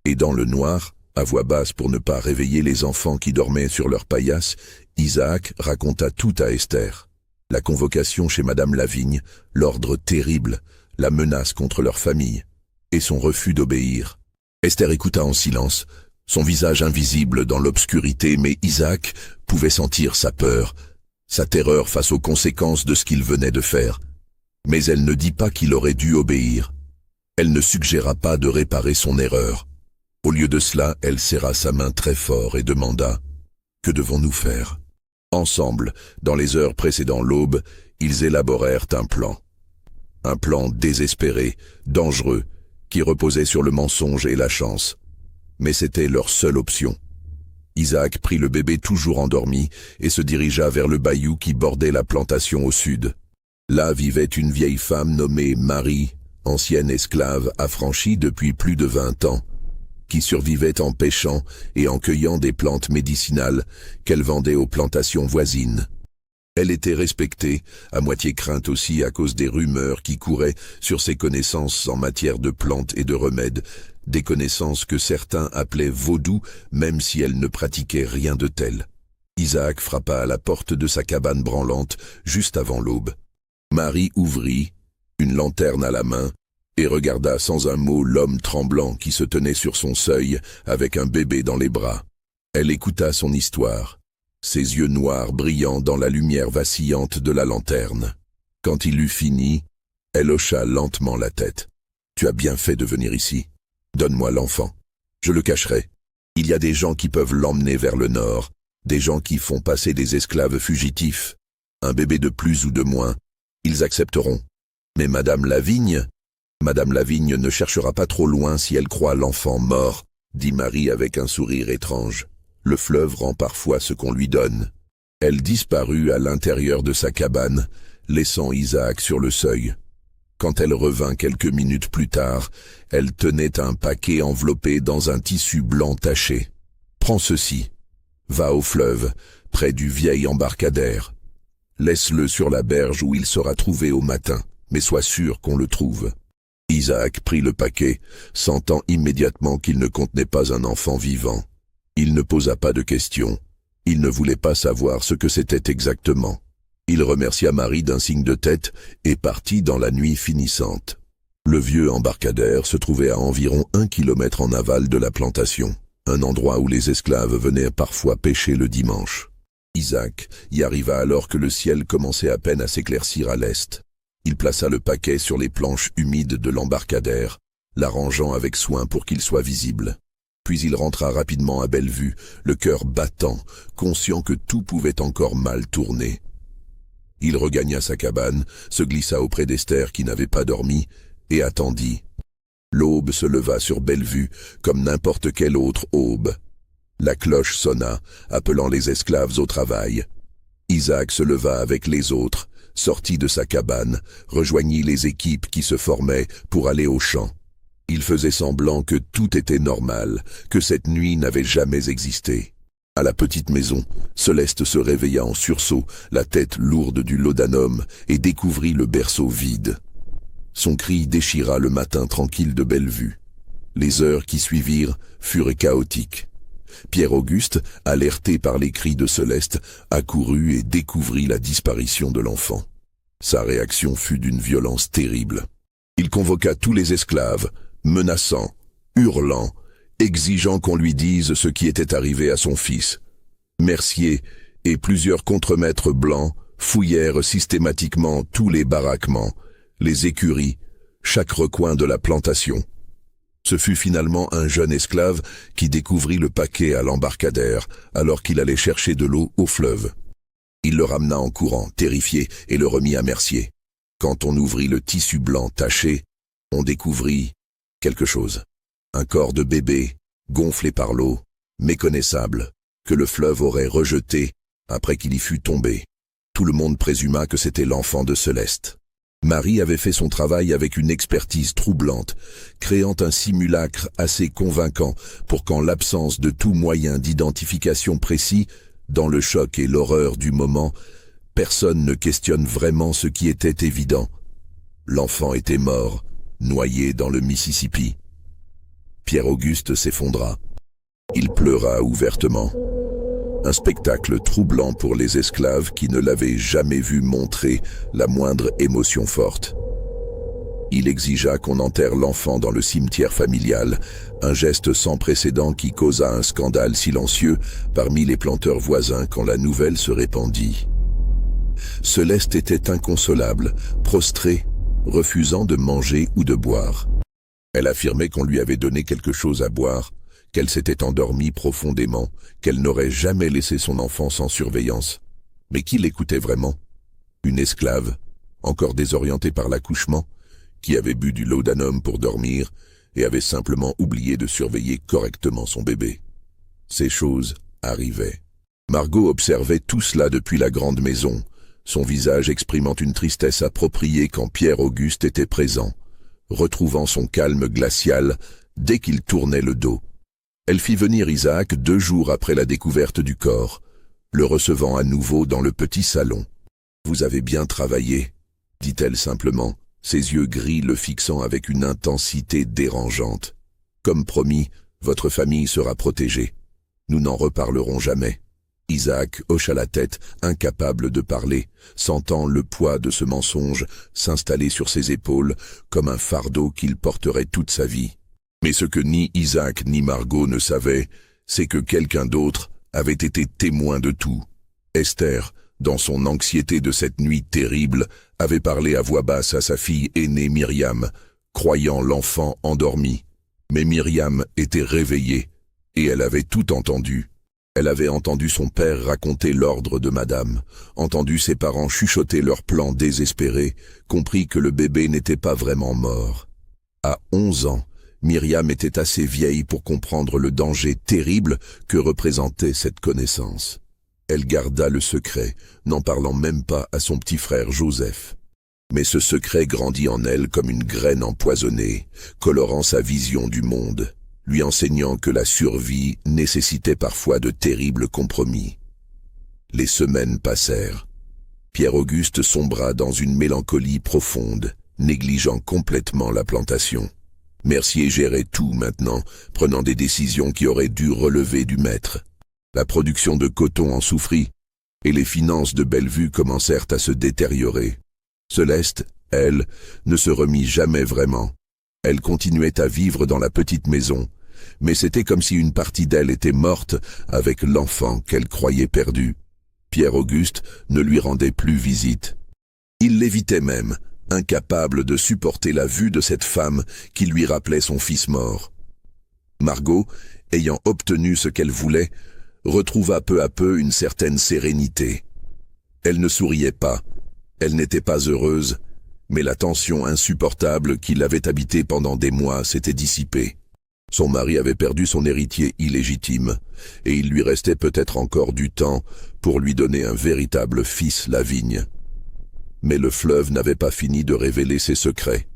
Et dans le noir, à voix basse pour ne pas réveiller les enfants qui dormaient sur leur paillasse, Isaac raconta tout à Esther. La convocation chez Madame Lavigne, l'ordre terrible, la menace contre leur famille, et son refus d'obéir. Esther écouta en silence, son visage invisible dans l'obscurité, mais Isaac pouvait sentir sa peur, sa terreur face aux conséquences de ce qu'il venait de faire. Mais elle ne dit pas qu'il aurait dû obéir. Elle ne suggéra pas de réparer son erreur. Au lieu de cela, elle serra sa main très fort et demanda « Que devons-nous faire ?» Ensemble, dans les heures précédant l'aube, ils élaborèrent un plan. Un plan désespéré, dangereux, qui reposait sur le mensonge et la chance. Mais c'était leur seule option. Isaac prit le bébé toujours endormi et se dirigea vers le bayou qui bordait la plantation au sud. Là vivait une vieille femme nommée Marie, ancienne esclave affranchie depuis plus de 20 ans, qui survivait en pêchant et en cueillant des plantes médicinales qu'elle vendait aux plantations voisines. Elle était respectée, à moitié crainte aussi à cause des rumeurs qui couraient sur ses connaissances en matière de plantes et de remèdes, des connaissances que certains appelaient vaudou, même si elle ne pratiquait rien de tel. Isaac frappa à la porte de sa cabane branlante juste avant l'aube. Marie ouvrit, une lanterne à la main, et regarda sans un mot l'homme tremblant qui se tenait sur son seuil avec un bébé dans les bras. Elle écouta son histoire, ses yeux noirs brillant dans la lumière vacillante de la lanterne. Quand il eut fini, elle hocha lentement la tête. « Tu as bien fait de venir ici. Donne-moi l'enfant. Je le cacherai. Il y a des gens qui peuvent l'emmener vers le nord, des gens qui font passer des esclaves fugitifs. Un bébé de plus ou de moins, ils accepteront. Mais Madame Lavigne ne cherchera pas trop loin si elle croit l'enfant mort, dit Marie avec un sourire étrange. Le fleuve rend parfois ce qu'on lui donne. Elle disparut à l'intérieur de sa cabane, laissant Isaac sur le seuil. Quand elle revint quelques minutes plus tard, elle tenait un paquet enveloppé dans un tissu blanc taché. « Prends ceci. Va au fleuve, près du vieil embarcadère. Laisse-le sur la berge où il sera trouvé au matin, mais sois sûr qu'on le trouve. » Isaac prit le paquet, sentant immédiatement qu'il ne contenait pas un enfant vivant. Il ne posa pas de questions. Il ne voulait pas savoir ce que c'était exactement. Il remercia Marie d'un signe de tête et partit dans la nuit finissante. Le vieux embarcadère se trouvait à environ 1 kilomètre en aval de la plantation, un endroit où les esclaves venaient parfois pêcher le dimanche. Isaac y arriva alors que le ciel commençait à peine à s'éclaircir à l'est. Il plaça le paquet sur les planches humides de l'embarcadère, l'arrangeant avec soin pour qu'il soit visible. Puis il rentra rapidement à Bellevue, le cœur battant, conscient que tout pouvait encore mal tourner. Il regagna sa cabane, se glissa auprès d'Esther qui n'avait pas dormi, et attendit. L'aube se leva sur Bellevue, comme n'importe quelle autre aube. La cloche sonna, appelant les esclaves au travail. Isaac se leva avec les autres, sortit de sa cabane, rejoignit les équipes qui se formaient pour aller au champ. Il faisait semblant que tout était normal, que cette nuit n'avait jamais existé. À la petite maison, Céleste se réveilla en sursaut, la tête lourde du laudanum, et découvrit le berceau vide. Son cri déchira le matin tranquille de Bellevue. Les heures qui suivirent furent chaotiques. Pierre-Auguste, alerté par les cris de Céleste, accourut et découvrit la disparition de l'enfant. Sa réaction fut d'une violence terrible. Il convoqua tous les esclaves, menaçant, hurlant, exigeant qu'on lui dise ce qui était arrivé à son fils. Mercier et plusieurs contremaîtres blancs fouillèrent systématiquement tous les baraquements, les écuries, chaque recoin de la plantation. Ce fut finalement un jeune esclave qui découvrit le paquet à l'embarcadère alors qu'il allait chercher de l'eau au fleuve. Il le ramena en courant, terrifié, et le remit à Mercier. Quand on ouvrit le tissu blanc taché, on découvrit quelque chose. Un corps de bébé, gonflé par l'eau, méconnaissable, que le fleuve aurait rejeté après qu'il y fût tombé. Tout le monde présuma que c'était l'enfant de Céleste. Marie avait fait son travail avec une expertise troublante, créant un simulacre assez convaincant pour qu'en l'absence de tout moyen d'identification précis, dans le choc et l'horreur du moment, personne ne questionne vraiment ce qui était évident. L'enfant était mort, noyé dans le Mississippi. Pierre-Auguste s'effondra. Il pleura ouvertement. Un spectacle troublant pour les esclaves qui ne l'avaient jamais vu montrer la moindre émotion forte. Il exigea qu'on enterre l'enfant dans le cimetière familial, un geste sans précédent qui causa un scandale silencieux parmi les planteurs voisins quand la nouvelle se répandit. Céleste était inconsolable, prostrée, refusant de manger ou de boire. Elle affirmait qu'on lui avait donné quelque chose à boire, qu'elle s'était endormie profondément, qu'elle n'aurait jamais laissé son enfant sans surveillance. Mais qui l'écoutait vraiment? Une esclave, encore désorientée par l'accouchement, qui avait bu du laudanum pour dormir et avait simplement oublié de surveiller correctement son bébé. Ces choses arrivaient. Margot observait tout cela depuis la grande maison, son visage exprimant une tristesse appropriée quand Pierre-Auguste était présent, retrouvant son calme glacial dès qu'il tournait le dos. Elle fit venir Isaac 2 jours après la découverte du corps, le recevant à nouveau dans le petit salon. « Vous avez bien travaillé », dit-elle simplement, ses yeux gris le fixant avec une intensité dérangeante. « Comme promis, votre famille sera protégée. Nous n'en reparlerons jamais. » Isaac hocha la tête, incapable de parler, sentant le poids de ce mensonge s'installer sur ses épaules comme un fardeau qu'il porterait toute sa vie. Mais ce que ni Isaac ni Margot ne savaient, c'est que quelqu'un d'autre avait été témoin de tout. Esther, dans son anxiété de cette nuit terrible, avait parlé à voix basse à sa fille aînée Myriam, croyant l'enfant endormi. Mais Myriam était réveillée, et elle avait tout entendu. Elle avait entendu son père raconter l'ordre de madame, entendu ses parents chuchoter leurs plans désespérés, compris que le bébé n'était pas vraiment mort. À 11 ans, Myriam était assez vieille pour comprendre le danger terrible que représentait cette connaissance. Elle garda le secret, n'en parlant même pas à son petit frère Joseph. Mais ce secret grandit en elle comme une graine empoisonnée, colorant sa vision du monde, lui enseignant que la survie nécessitait parfois de terribles compromis. Les semaines passèrent. Pierre-Auguste sombra dans une mélancolie profonde, négligeant complètement la plantation. Mercier gérait tout maintenant, prenant des décisions qui auraient dû relever du maître. La production de coton en souffrit, et les finances de Bellevue commencèrent à se détériorer. Céleste, elle, ne se remit jamais vraiment. Elle continuait à vivre dans la petite maison, mais c'était comme si une partie d'elle était morte avec l'enfant qu'elle croyait perdu. Pierre-Auguste ne lui rendait plus visite. Il l'évitait même, incapable de supporter la vue de cette femme qui lui rappelait son fils mort. Margot, ayant obtenu ce qu'elle voulait, retrouva peu à peu une certaine sérénité. Elle ne souriait pas, elle n'était pas heureuse, mais la tension insupportable qui l'avait habitée pendant des mois s'était dissipée. Son mari avait perdu son héritier illégitime, et il lui restait peut-être encore du temps pour lui donner un véritable fils Lavigne. Mais le fleuve n'avait pas fini de révéler ses secrets.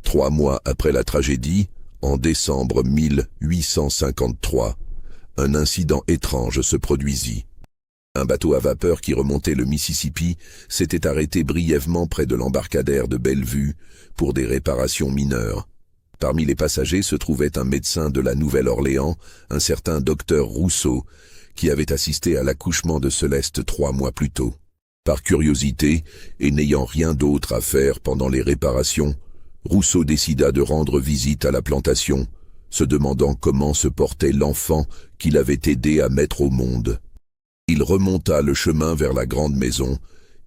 3 mois après la tragédie, en décembre 1853, un incident étrange se produisit. Un bateau à vapeur qui remontait le Mississippi s'était arrêté brièvement près de l'embarcadère de Bellevue pour des réparations mineures. Parmi les passagers se trouvait un médecin de la Nouvelle-Orléans, un certain docteur Rousseau, qui avait assisté à l'accouchement de Céleste 3 mois plus tôt. Par curiosité, et n'ayant rien d'autre à faire pendant les réparations, Rousseau décida de rendre visite à la plantation, se demandant comment se portait l'enfant qu'il avait aidé à mettre au monde. Il remonta le chemin vers la grande maison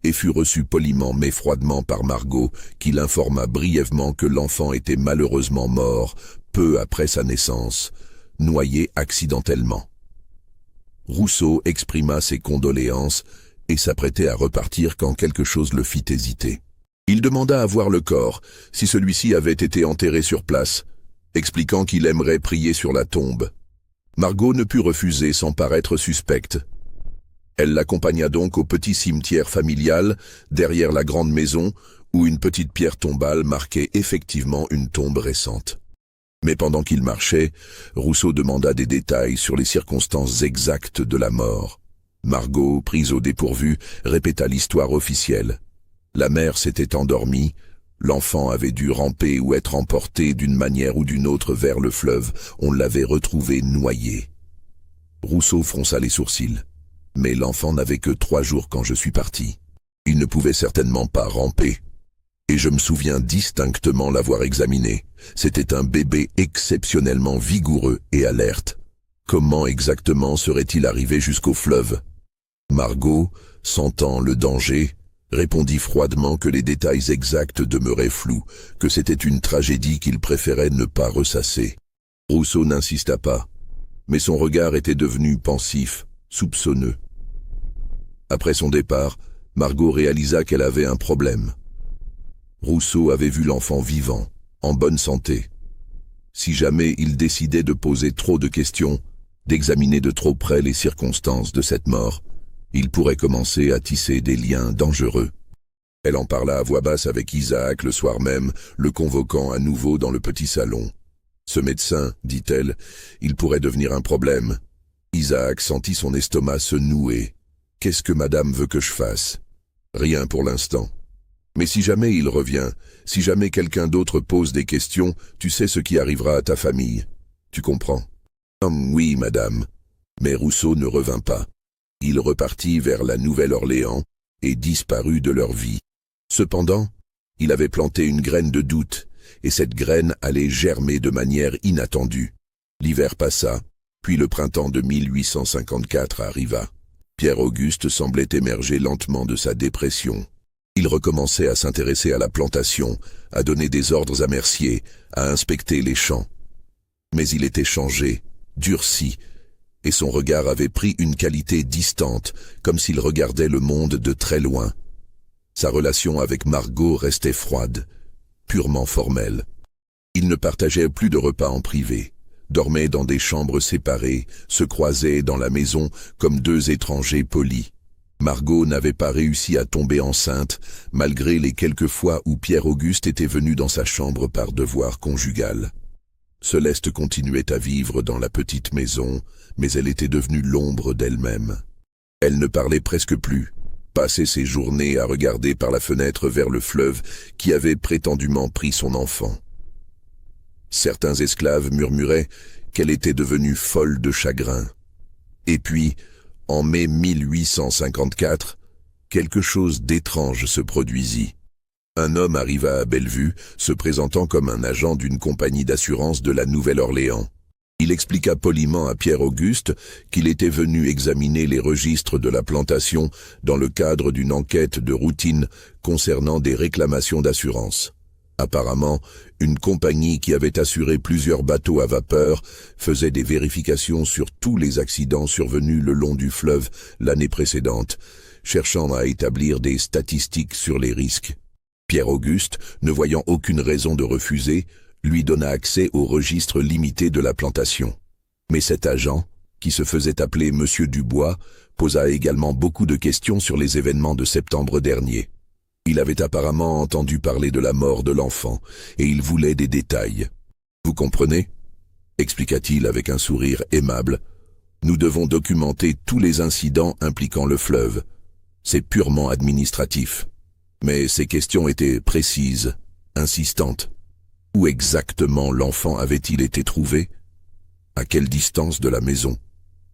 et fut reçu poliment mais froidement par Margot, qui l'informa brièvement que l'enfant était malheureusement mort peu après sa naissance, noyé accidentellement. Rousseau exprima ses condoléances et s'apprêtait à repartir quand quelque chose le fit hésiter. Il demanda à voir le corps, si celui-ci avait été enterré sur place, expliquant qu'il aimerait prier sur la tombe. Margot ne put refuser sans paraître suspecte. Elle l'accompagna donc au petit cimetière familial, derrière la grande maison, où une petite pierre tombale marquait effectivement une tombe récente. Mais pendant qu'il marchait, Rousseau demanda des détails sur les circonstances exactes de la mort. Margot, prise au dépourvu, répéta l'histoire officielle. La mère s'était endormie, l'enfant avait dû ramper ou être emporté d'une manière ou d'une autre vers le fleuve, on l'avait retrouvé noyé. Rousseau fronça les sourcils. Mais l'enfant n'avait que 3 jours quand je suis parti. Il ne pouvait certainement pas ramper. Et je me souviens distinctement l'avoir examiné. C'était un bébé exceptionnellement vigoureux et alerte. Comment exactement serait-il arrivé jusqu'au fleuve? Margot, sentant le danger, répondit froidement que les détails exacts demeuraient flous, que c'était une tragédie qu'il préférait ne pas ressasser. Rousseau n'insista pas, mais son regard était devenu pensif, soupçonneux. Après son départ, Margot réalisa qu'elle avait un problème. Rousseau avait vu l'enfant vivant, en bonne santé. Si jamais il décidait de poser trop de questions, d'examiner de trop près les circonstances de cette mort, il pourrait commencer à tisser des liens dangereux. Elle en parla à voix basse avec Isaac le soir même, le convoquant à nouveau dans le petit salon. « Ce médecin, dit-elle, il pourrait devenir un problème. » Isaac sentit son estomac se nouer. « Qu'est-ce que madame veut que je fasse ?»« Rien pour l'instant. Mais si jamais il revient, si jamais quelqu'un d'autre pose des questions, tu sais ce qui arrivera à ta famille. Tu comprends ?»« Oui, madame. » Mais Rousseau ne revint pas. Il repartit vers la Nouvelle-Orléans et disparut de leur vie. Cependant, il avait planté une graine de doute, et cette graine allait germer de manière inattendue. L'hiver passa, puis le printemps de 1854 arriva. Pierre-Auguste semblait émerger lentement de sa dépression. Il recommençait à s'intéresser à la plantation, à donner des ordres à Mercier, à inspecter les champs. Mais il était changé, durci, et son regard avait pris une qualité distante, comme s'il regardait le monde de très loin. Sa relation avec Margot restait froide, purement formelle. Il ne partageait plus de repas en privé, dormait dans des chambres séparées, se croisait dans la maison comme 2 étrangers polis. Margot n'avait pas réussi à tomber enceinte, malgré les quelques fois où Pierre-Auguste était venu dans sa chambre par devoir conjugal. Céleste continuait à vivre dans la petite maison, mais elle était devenue l'ombre d'elle-même. Elle ne parlait presque plus, passait ses journées à regarder par la fenêtre vers le fleuve qui avait prétendument pris son enfant. Certains esclaves murmuraient qu'elle était devenue folle de chagrin. Et puis, en mai 1854, quelque chose d'étrange se produisit. Un homme arriva à Bellevue, se présentant comme un agent d'une compagnie d'assurance de la Nouvelle-Orléans. Il expliqua poliment à Pierre-Auguste qu'il était venu examiner les registres de la plantation dans le cadre d'une enquête de routine concernant des réclamations d'assurance. Apparemment, une compagnie qui avait assuré plusieurs bateaux à vapeur faisait des vérifications sur tous les accidents survenus le long du fleuve l'année précédente, cherchant à établir des statistiques sur les risques. Pierre-Auguste, ne voyant aucune raison de refuser, lui donna accès au registre limité de la plantation. Mais cet agent, qui se faisait appeler Monsieur Dubois, posa également beaucoup de questions sur les événements de septembre dernier. Il avait apparemment entendu parler de la mort de l'enfant, et il voulait des détails. « Vous comprenez ?» expliqua-t-il avec un sourire aimable. « Nous devons documenter tous les incidents impliquant le fleuve. C'est purement administratif. » Mais ces questions étaient précises, insistantes. Où exactement l'enfant avait-il été trouvé? À quelle distance de la maison?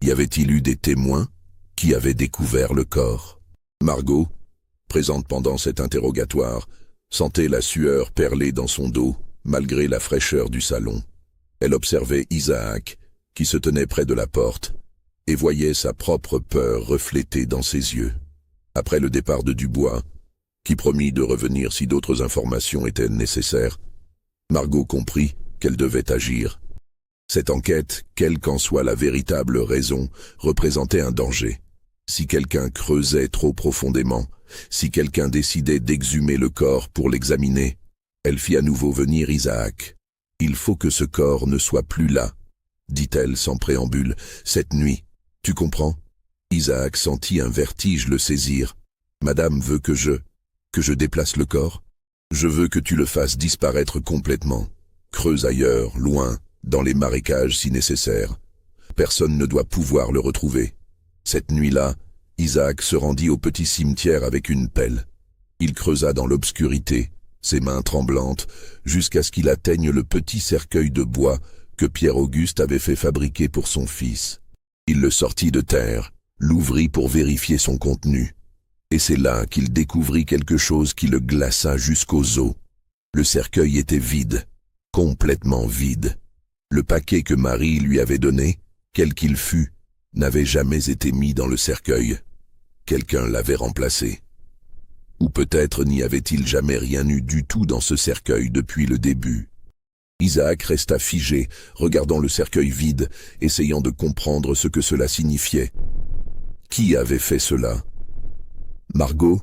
Y avait-il eu des témoins? Qui avait découvert le corps? Margot, présente pendant cet interrogatoire, sentait la sueur perler dans son dos, malgré la fraîcheur du salon. Elle observait Isaac, qui se tenait près de la porte, et voyait sa propre peur reflétée dans ses yeux. Après le départ de Dubois, qui promit de revenir si d'autres informations étaient nécessaires, Margot comprit qu'elle devait agir. Cette enquête, quelle qu'en soit la véritable raison, représentait un danger. Si quelqu'un creusait trop profondément, si quelqu'un décidait d'exhumer le corps pour l'examiner, elle fit à nouveau venir Isaac. « Il faut que ce corps ne soit plus là, » dit-elle sans préambule, « cette nuit, tu comprends ? Isaac sentit un vertige le saisir. « Madame veut que je déplace le corps? Je veux que tu le fasses disparaître complètement. Creuse ailleurs, loin, dans les marécages si nécessaire. Personne ne doit pouvoir le retrouver. » Cette nuit-là, Isaac se rendit au petit cimetière avec une pelle. Il creusa dans l'obscurité, ses mains tremblantes, jusqu'à ce qu'il atteigne le petit cercueil de bois que Pierre-Auguste avait fait fabriquer pour son fils. Il le sortit de terre, l'ouvrit pour vérifier son contenu. Et c'est là qu'il découvrit quelque chose qui le glaça jusqu'aux os. Le cercueil était vide, complètement vide. Le paquet que Marie lui avait donné, quel qu'il fût, n'avait jamais été mis dans le cercueil. Quelqu'un l'avait remplacé. Ou peut-être n'y avait-il jamais rien eu du tout dans ce cercueil depuis le début. Isaac resta figé, regardant le cercueil vide, essayant de comprendre ce que cela signifiait. Qui avait fait cela? Margot?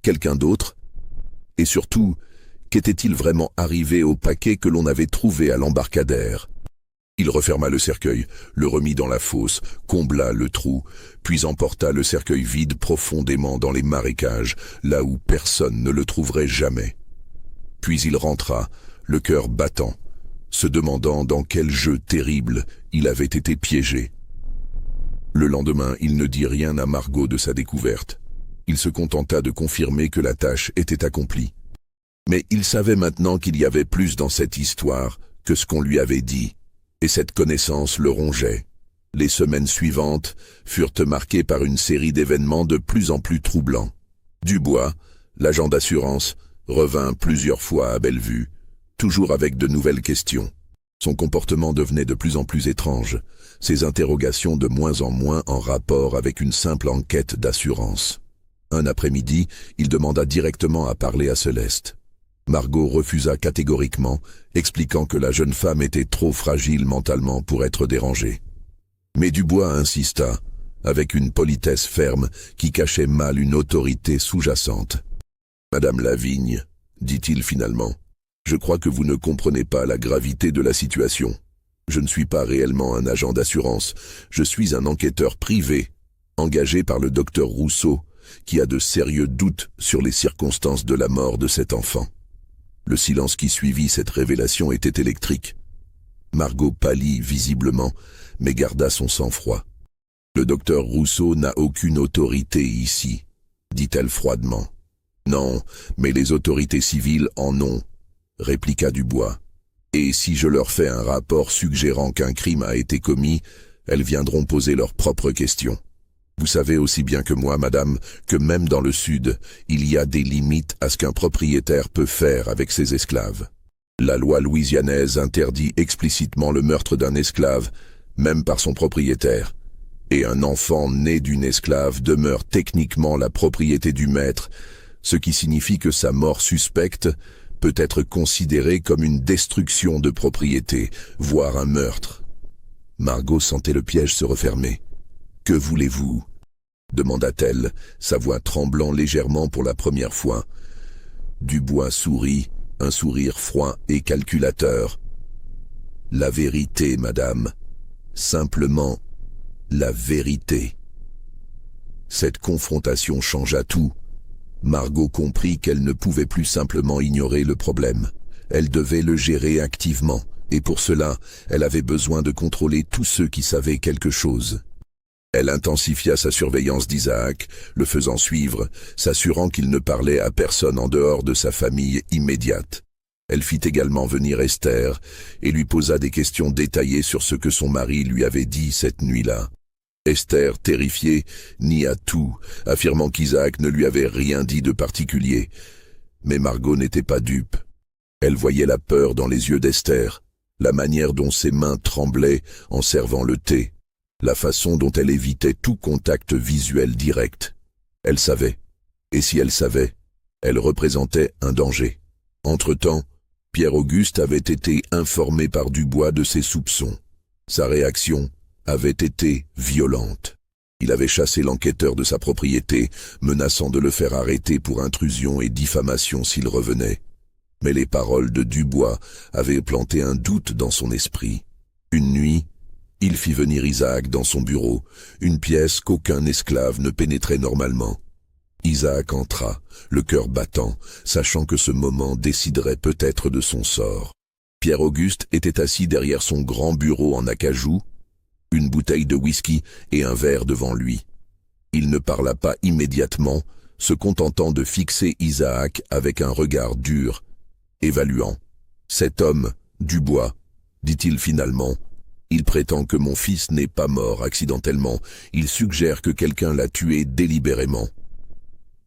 Quelqu'un d'autre? Et surtout, qu'était-il vraiment arrivé au paquet que l'on avait trouvé à l'embarcadère? Il referma le cercueil, le remit dans la fosse, combla le trou, puis emporta le cercueil vide profondément dans les marécages, là où personne ne le trouverait jamais. Puis il rentra, le cœur battant, se demandant dans quel jeu terrible il avait été piégé. Le lendemain, il ne dit rien à Margot de sa découverte. Il se contenta de confirmer que la tâche était accomplie. Mais il savait maintenant qu'il y avait plus dans cette histoire que ce qu'on lui avait dit. Et cette connaissance le rongeait. Les semaines suivantes furent marquées par une série d'événements de plus en plus troublants. Dubois, l'agent d'assurance, revint plusieurs fois à Bellevue, toujours avec de nouvelles questions. Son comportement devenait de plus en plus étrange, ses interrogations de moins en moins en rapport avec une simple enquête d'assurance. Un après-midi, il demanda directement à parler à Céleste. Margot refusa catégoriquement, expliquant que la jeune femme était trop fragile mentalement pour être dérangée. Mais Dubois insista, avec une politesse ferme qui cachait mal une autorité sous-jacente. « Madame Lavigne, dit-il finalement, je crois que vous ne comprenez pas la gravité de la situation. Je ne suis pas réellement un agent d'assurance, je suis un enquêteur privé, engagé par le docteur Rousseau, qui a de sérieux doutes sur les circonstances de la mort de cet enfant. » Le silence qui suivit cette révélation était électrique. Margot pâlit visiblement, mais garda son sang-froid. « Le docteur Rousseau n'a aucune autorité ici, » dit-elle froidement. « Non, mais les autorités civiles en ont, » répliqua Dubois. « Et si je leur fais un rapport suggérant qu'un crime a été commis, elles viendront poser leurs propres questions. Vous savez aussi bien que moi, madame, que même dans le Sud, il y a des limites à ce qu'un propriétaire peut faire avec ses esclaves. La loi louisianaise interdit explicitement le meurtre d'un esclave, même par son propriétaire. Et un enfant né d'une esclave demeure techniquement la propriété du maître, ce qui signifie que sa mort suspecte peut être considérée comme une destruction de propriété, voire un meurtre. » Margot sentait le piège se refermer. « Que voulez-vous » demanda-t-elle, sa voix tremblant légèrement pour la première fois. Dubois sourit, un sourire froid et calculateur. « La vérité, madame. Simplement, la vérité. » Cette confrontation changea tout. Margot comprit qu'elle ne pouvait plus simplement ignorer le problème. Elle devait le gérer activement, et pour cela, elle avait besoin de contrôler tous ceux qui savaient quelque chose. Elle intensifia sa surveillance d'Isaac, le faisant suivre, s'assurant qu'il ne parlait à personne en dehors de sa famille immédiate. Elle fit également venir Esther et lui posa des questions détaillées sur ce que son mari lui avait dit cette nuit-là. Esther, terrifiée, nia tout, affirmant qu'Isaac ne lui avait rien dit de particulier. Mais Margot n'était pas dupe. Elle voyait la peur dans les yeux d'Esther, la manière dont ses mains tremblaient en servant le thé, la façon dont elle évitait tout contact visuel direct. Elle savait. Et si elle savait, elle représentait un danger. Entre-temps, Pierre-Auguste avait été informé par Dubois de ses soupçons. Sa réaction avait été violente. Il avait chassé l'enquêteur de sa propriété, menaçant de le faire arrêter pour intrusion et diffamation s'il revenait. Mais les paroles de Dubois avaient planté un doute dans son esprit. Une nuit, Il fit venir Isaac dans son bureau, une pièce qu'aucun esclave ne pénétrait normalement. Isaac entra, le cœur battant, sachant que ce moment déciderait peut-être de son sort. Pierre-Auguste était assis derrière son grand bureau en acajou, une bouteille de whisky et un verre devant lui. Il ne parla pas immédiatement, se contentant de fixer Isaac avec un regard dur, évaluant. « Cet homme, Dubois, dit-il finalement, il prétend que mon fils n'est pas mort accidentellement, il suggère que quelqu'un l'a tué délibérément. »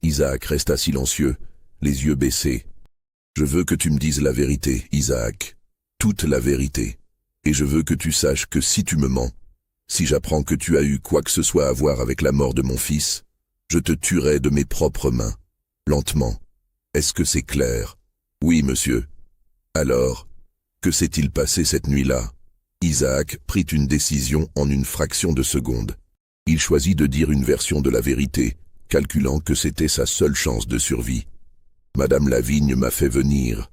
Isaac resta silencieux, les yeux baissés. « Je veux que tu me dises la vérité, Isaac, toute la vérité, et je veux que tu saches que si tu me mens, si j'apprends que tu as eu quoi que ce soit à voir avec la mort de mon fils, je te tuerai de mes propres mains, lentement. Est-ce que c'est clair? » « Oui, monsieur. » « Alors, que s'est-il passé cette nuit-là » Isaac prit une décision en une fraction de seconde. Il choisit de dire une version de la vérité, calculant que c'était sa seule chance de survie. « Madame Lavigne m'a fait venir, »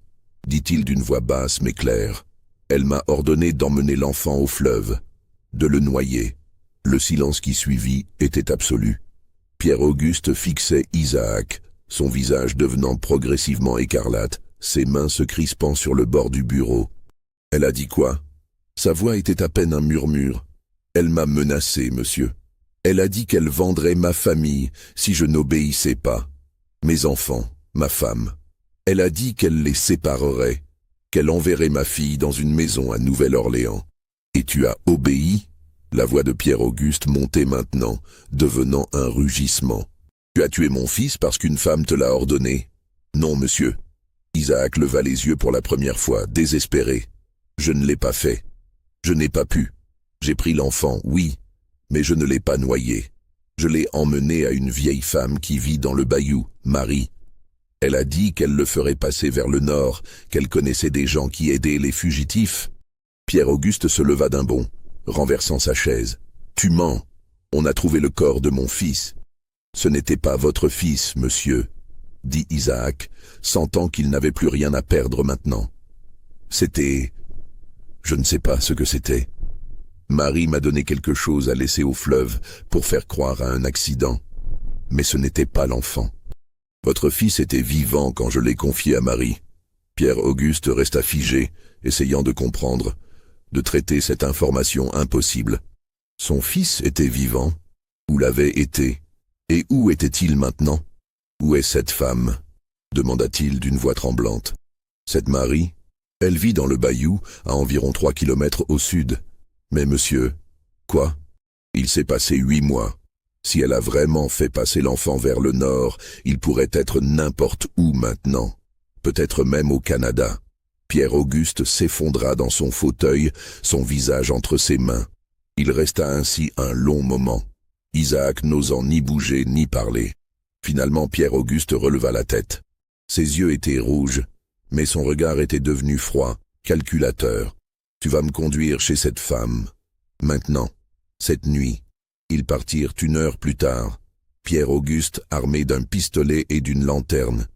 dit-il d'une voix basse mais claire. « Elle m'a ordonné d'emmener l'enfant au fleuve, de le noyer. » Le silence qui suivit était absolu. Pierre-Auguste fixait Isaac, son visage devenant progressivement écarlate, ses mains se crispant sur le bord du bureau. « Elle a dit quoi ?» Sa voix était à peine un murmure. « Elle m'a menacé, monsieur. Elle a dit qu'elle vendrait ma famille si je n'obéissais pas. Mes enfants, ma femme. Elle a dit qu'elle les séparerait, qu'elle enverrait ma fille dans une maison à Nouvelle-Orléans. Et tu as obéi ?» La voix de Pierre-Auguste montait maintenant, devenant un rugissement. « Tu as tué mon fils parce qu'une femme te l'a ordonné ?»« Non, monsieur. » Isaac leva les yeux pour la première fois, désespéré. « Je ne l'ai pas fait. Je n'ai pas pu. J'ai pris l'enfant, oui, mais je ne l'ai pas noyé. Je l'ai emmené à une vieille femme qui vit dans le bayou, Marie. Elle a dit qu'elle le ferait passer vers le nord, qu'elle connaissait des gens qui aidaient les fugitifs. » Pierre-Auguste se leva d'un bond, renversant sa chaise. « Tu mens. On a trouvé le corps de mon fils. »« Ce n'était pas votre fils, monsieur, » dit Isaac, sentant qu'il n'avait plus rien à perdre maintenant. « C'était... je ne sais pas ce que c'était. Marie m'a donné quelque chose à laisser au fleuve pour faire croire à un accident. Mais ce n'était pas l'enfant. Votre fils était vivant quand je l'ai confié à Marie. » Pierre-Auguste resta figé, essayant de comprendre, de traiter cette information impossible. Son fils était vivant, ou l'avait été, et où était-il maintenant? Où est cette femme? Demanda-t-il d'une voix tremblante. Cette Marie? Elle vit dans le bayou, à environ 3 kilomètres au sud. Mais monsieur, quoi? Il s'est passé 8 mois. Si elle a vraiment fait passer l'enfant vers le nord, il pourrait être n'importe où maintenant. Peut-être même au Canada. Pierre-Auguste s'effondra dans son fauteuil, son visage entre ses mains. Il resta ainsi un long moment, Isaac n'osant ni bouger ni parler. Finalement, Pierre-Auguste releva la tête. Ses yeux étaient rouges, mais son regard était devenu froid, calculateur. « Tu vas me conduire chez cette femme. Maintenant, cette nuit. » Ils partirent 1 heure plus tard. Pierre-Auguste armé d'un pistolet et d'une lanterne.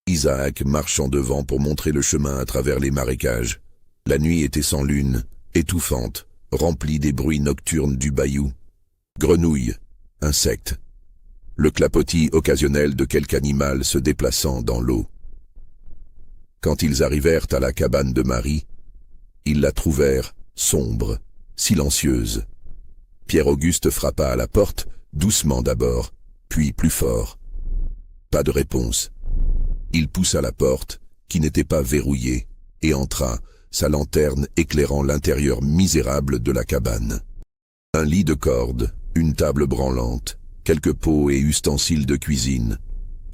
Isaac marchant devant pour montrer le chemin à travers les marécages. La nuit était sans lune, étouffante, remplie des bruits nocturnes du bayou. Grenouilles, insectes. Le clapotis occasionnel de quelque animal se déplaçant dans l'eau. Quand ils arrivèrent à la cabane de Marie, ils la trouvèrent sombre, silencieuse. Pierre-Auguste frappa à la porte, doucement d'abord, puis plus fort. Pas de réponse. Il poussa la porte, qui n'était pas verrouillée, et entra, sa lanterne éclairant l'intérieur misérable de la cabane. Un lit de corde, une table branlante, quelques pots et ustensiles de cuisine,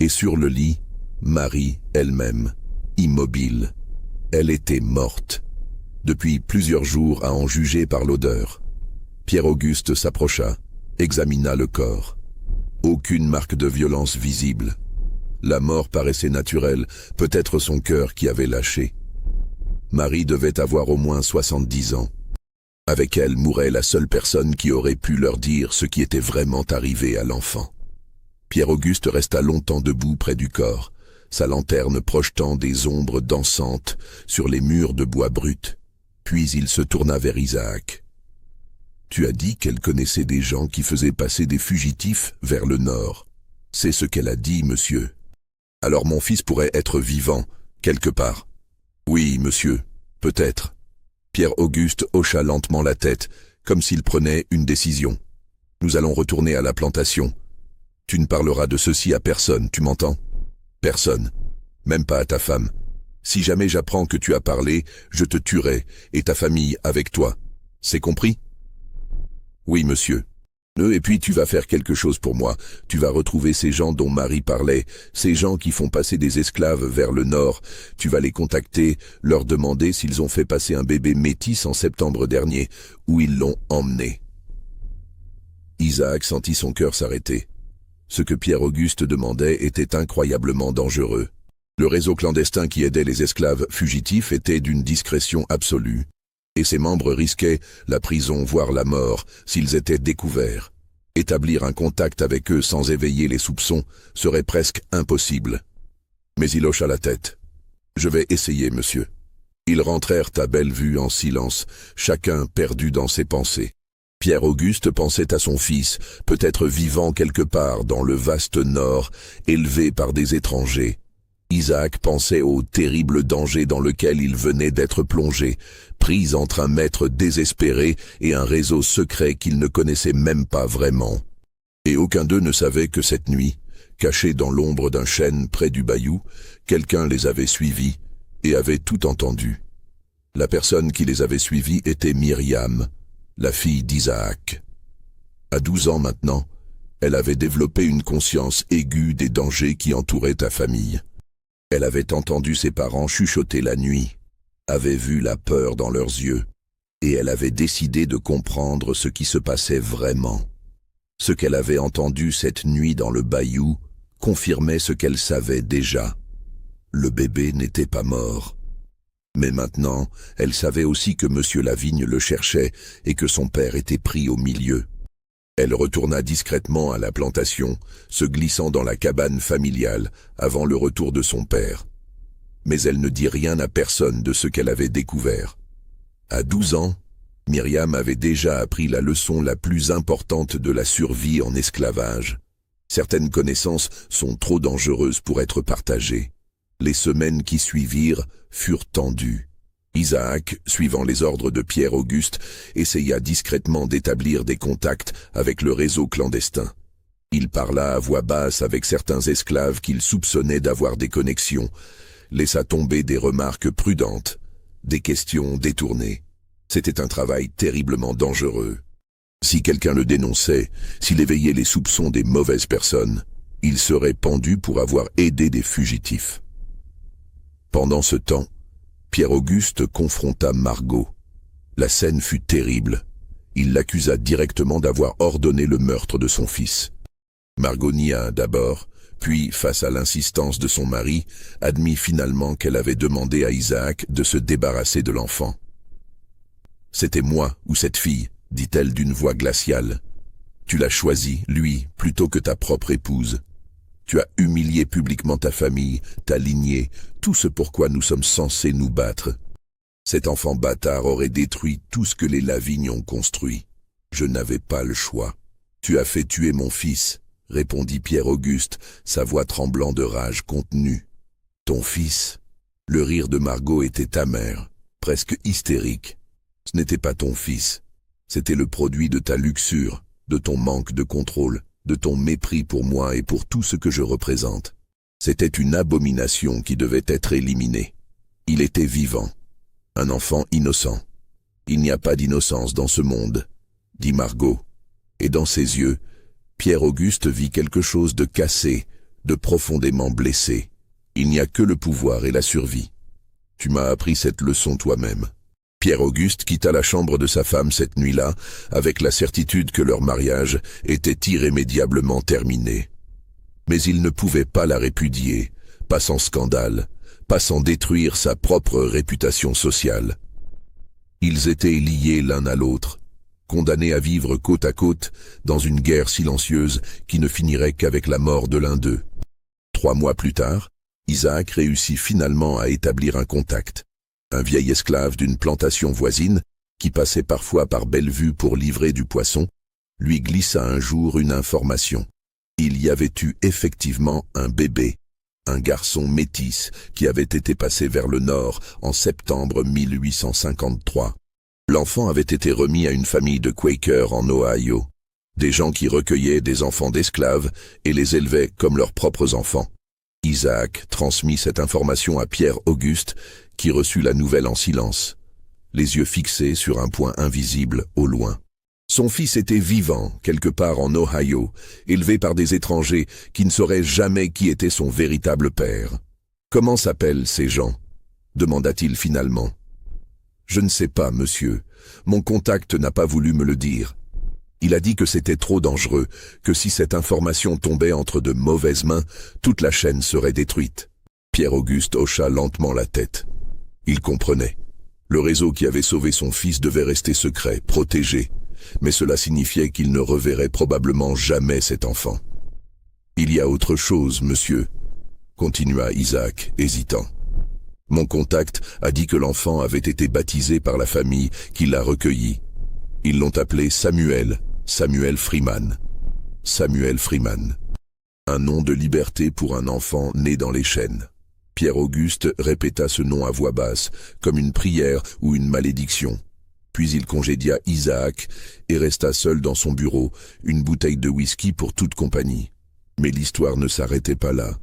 et sur le lit, Marie elle-même, immobile. Elle était morte. Depuis plusieurs jours à en juger par l'odeur. Pierre-Auguste s'approcha, examina le corps. Aucune marque de violence visible. La mort paraissait naturelle, peut-être son cœur qui avait lâché. Marie devait avoir au moins 70 ans. Avec elle mourait la seule personne qui aurait pu leur dire ce qui était vraiment arrivé à l'enfant. Pierre-Auguste resta longtemps debout près du corps, sa lanterne projetant des ombres dansantes sur les murs de bois brut. Puis il se tourna vers Isaac. « Tu as dit qu'elle connaissait des gens qui faisaient passer des fugitifs vers le nord. C'est ce qu'elle a dit, monsieur. Alors mon fils pourrait être vivant, quelque part. Oui, monsieur, peut-être. Pierre-Auguste hocha lentement la tête, comme s'il prenait une décision. Nous allons retourner à la plantation. Tu ne parleras de ceci à personne, tu m'entends? Personne. Même pas à ta femme. Si jamais j'apprends que tu as parlé, je te tuerai, et ta famille avec toi. C'est compris? Oui, monsieur. Et puis tu vas faire quelque chose pour moi. Tu vas retrouver ces gens dont Marie parlait, ces gens qui font passer des esclaves vers le nord. Tu vas les contacter, leur demander s'ils ont fait passer un bébé métis en septembre dernier, où ils l'ont emmené. Isaac sentit son cœur s'arrêter. Ce que Pierre-Auguste demandait était incroyablement dangereux. Le réseau clandestin qui aidait les esclaves fugitifs était d'une discrétion absolue, et ses membres risquaient la prison voire la mort s'ils étaient découverts. Établir un contact avec eux sans éveiller les soupçons serait presque impossible. Mais il hocha la tête. « Je vais essayer, monsieur. » Ils rentrèrent à belle vue en silence, chacun perdu dans ses pensées. Pierre-Auguste pensait à son fils, peut-être vivant quelque part dans le vaste nord, élevé par des étrangers. Isaac pensait au terrible danger dans lequel il venait d'être plongé, pris entre un maître désespéré et un réseau secret qu'il ne connaissait même pas vraiment. Et aucun d'eux ne savait que cette nuit, cachés dans l'ombre d'un chêne près du bayou, quelqu'un les avait suivis et avait tout entendu. La personne qui les avait suivis était Myriam, la fille d'Isaac. À 12 ans maintenant, elle avait développé une conscience aiguë des dangers qui entouraient ta famille. Elle avait entendu ses parents chuchoter la nuit, avait vu la peur dans leurs yeux, et elle avait décidé de comprendre ce qui se passait vraiment. Ce qu'elle avait entendu cette nuit dans le bayou confirmait ce qu'elle savait déjà. Le bébé n'était pas mort. Mais maintenant, elle savait aussi que M. Lavigne le cherchait et que son père était pris au milieu. Elle retourna discrètement à la plantation, se glissant dans la cabane familiale avant le retour de son père. Mais elle ne dit rien à personne de ce qu'elle avait découvert. À 12 ans, Myriam avait déjà appris la leçon la plus importante de la survie en esclavage. Certaines connaissances sont trop dangereuses pour être partagées. Les semaines qui suivirent furent tendues. Isaac, suivant les ordres de Pierre-Auguste, essaya discrètement d'établir des contacts avec le réseau clandestin. Il parla à voix basse avec certains esclaves qu'il soupçonnait d'avoir des connexions, laissa tomber des remarques prudentes, des questions détournées. C'était un travail terriblement dangereux. Si quelqu'un le dénonçait, s'il éveillait les soupçons des mauvaises personnes, il serait pendu pour avoir aidé des fugitifs. Pendant ce temps, Pierre-Auguste confronta Margot. La scène fut terrible. Il l'accusa directement d'avoir ordonné le meurtre de son fils. Margot nia d'abord, puis, face à l'insistance de son mari, admit finalement qu'elle avait demandé à Isaac de se débarrasser de l'enfant. « C'était moi ou cette fille, dit-elle d'une voix glaciale. Tu l'as choisi, lui, plutôt que ta propre épouse. Tu as humilié publiquement ta famille, ta lignée, tout ce pourquoi nous sommes censés nous battre. Cet enfant bâtard aurait détruit tout ce que les Lavigne ont construit. Je n'avais pas le choix. Tu as fait tuer mon fils, répondit Pierre-Auguste, sa voix tremblant de rage contenue. Ton fils? Le rire de Margot était amer, presque hystérique. Ce n'était pas ton fils. C'était le produit de ta luxure, de ton manque de contrôle, de ton mépris pour moi et pour tout ce que je représente. C'était une abomination qui devait être éliminée. Il était vivant, un enfant innocent. Il n'y a pas d'innocence dans ce monde, dit Margot, et dans ses yeux, Pierre-Auguste vit quelque chose de cassé, de profondément blessé. Il n'y a que le pouvoir et la survie. Tu m'as appris cette leçon toi-même. Pierre-Auguste quitta la chambre de sa femme cette nuit-là, avec la certitude que leur mariage était irrémédiablement terminé. Mais il ne pouvait pas la répudier, pas sans scandale, pas sans détruire sa propre réputation sociale. Ils étaient liés l'un à l'autre, condamnés à vivre côte à côte dans une guerre silencieuse qui ne finirait qu'avec la mort de l'un d'eux. 3 mois plus tard, Isaac réussit finalement à établir un contact. Un vieil esclave d'une plantation voisine, qui passait parfois par Bellevue pour livrer du poisson, lui glissa un jour une information. Il y avait eu effectivement un bébé, un garçon métis qui avait été passé vers le nord en septembre 1853. L'enfant avait été remis à une famille de Quakers en Ohio, des gens qui recueillaient des enfants d'esclaves et les élevaient comme leurs propres enfants. Isaac transmit cette information à Pierre-Auguste, qui reçut la nouvelle en silence, les yeux fixés sur un point invisible au loin. Son fils était vivant, quelque part en Ohio, élevé par des étrangers qui ne sauraient jamais qui était son véritable père. « Comment s'appellent ces gens » demanda-t-il finalement. « Je ne sais pas, monsieur. Mon contact n'a pas voulu me le dire. Il a dit que c'était trop dangereux, que si cette information tombait entre de mauvaises mains, toute la chaîne serait détruite. » Pierre-Auguste hocha lentement la tête. Il comprenait. Le réseau qui avait sauvé son fils devait rester secret, protégé. Mais cela signifiait qu'il ne reverrait probablement jamais cet enfant. « Il y a autre chose, monsieur, » continua Isaac, hésitant. « Mon contact a dit que l'enfant avait été baptisé par la famille qui l'a recueilli. Ils l'ont appelé Samuel Freeman. Samuel Freeman. Un nom de liberté pour un enfant né dans les chaînes. » Pierre-Auguste répéta ce nom à voix basse, comme une prière ou une malédiction. Puis il congédia Isaac et resta seul dans son bureau, une bouteille de whisky pour toute compagnie. Mais l'histoire ne s'arrêtait pas là.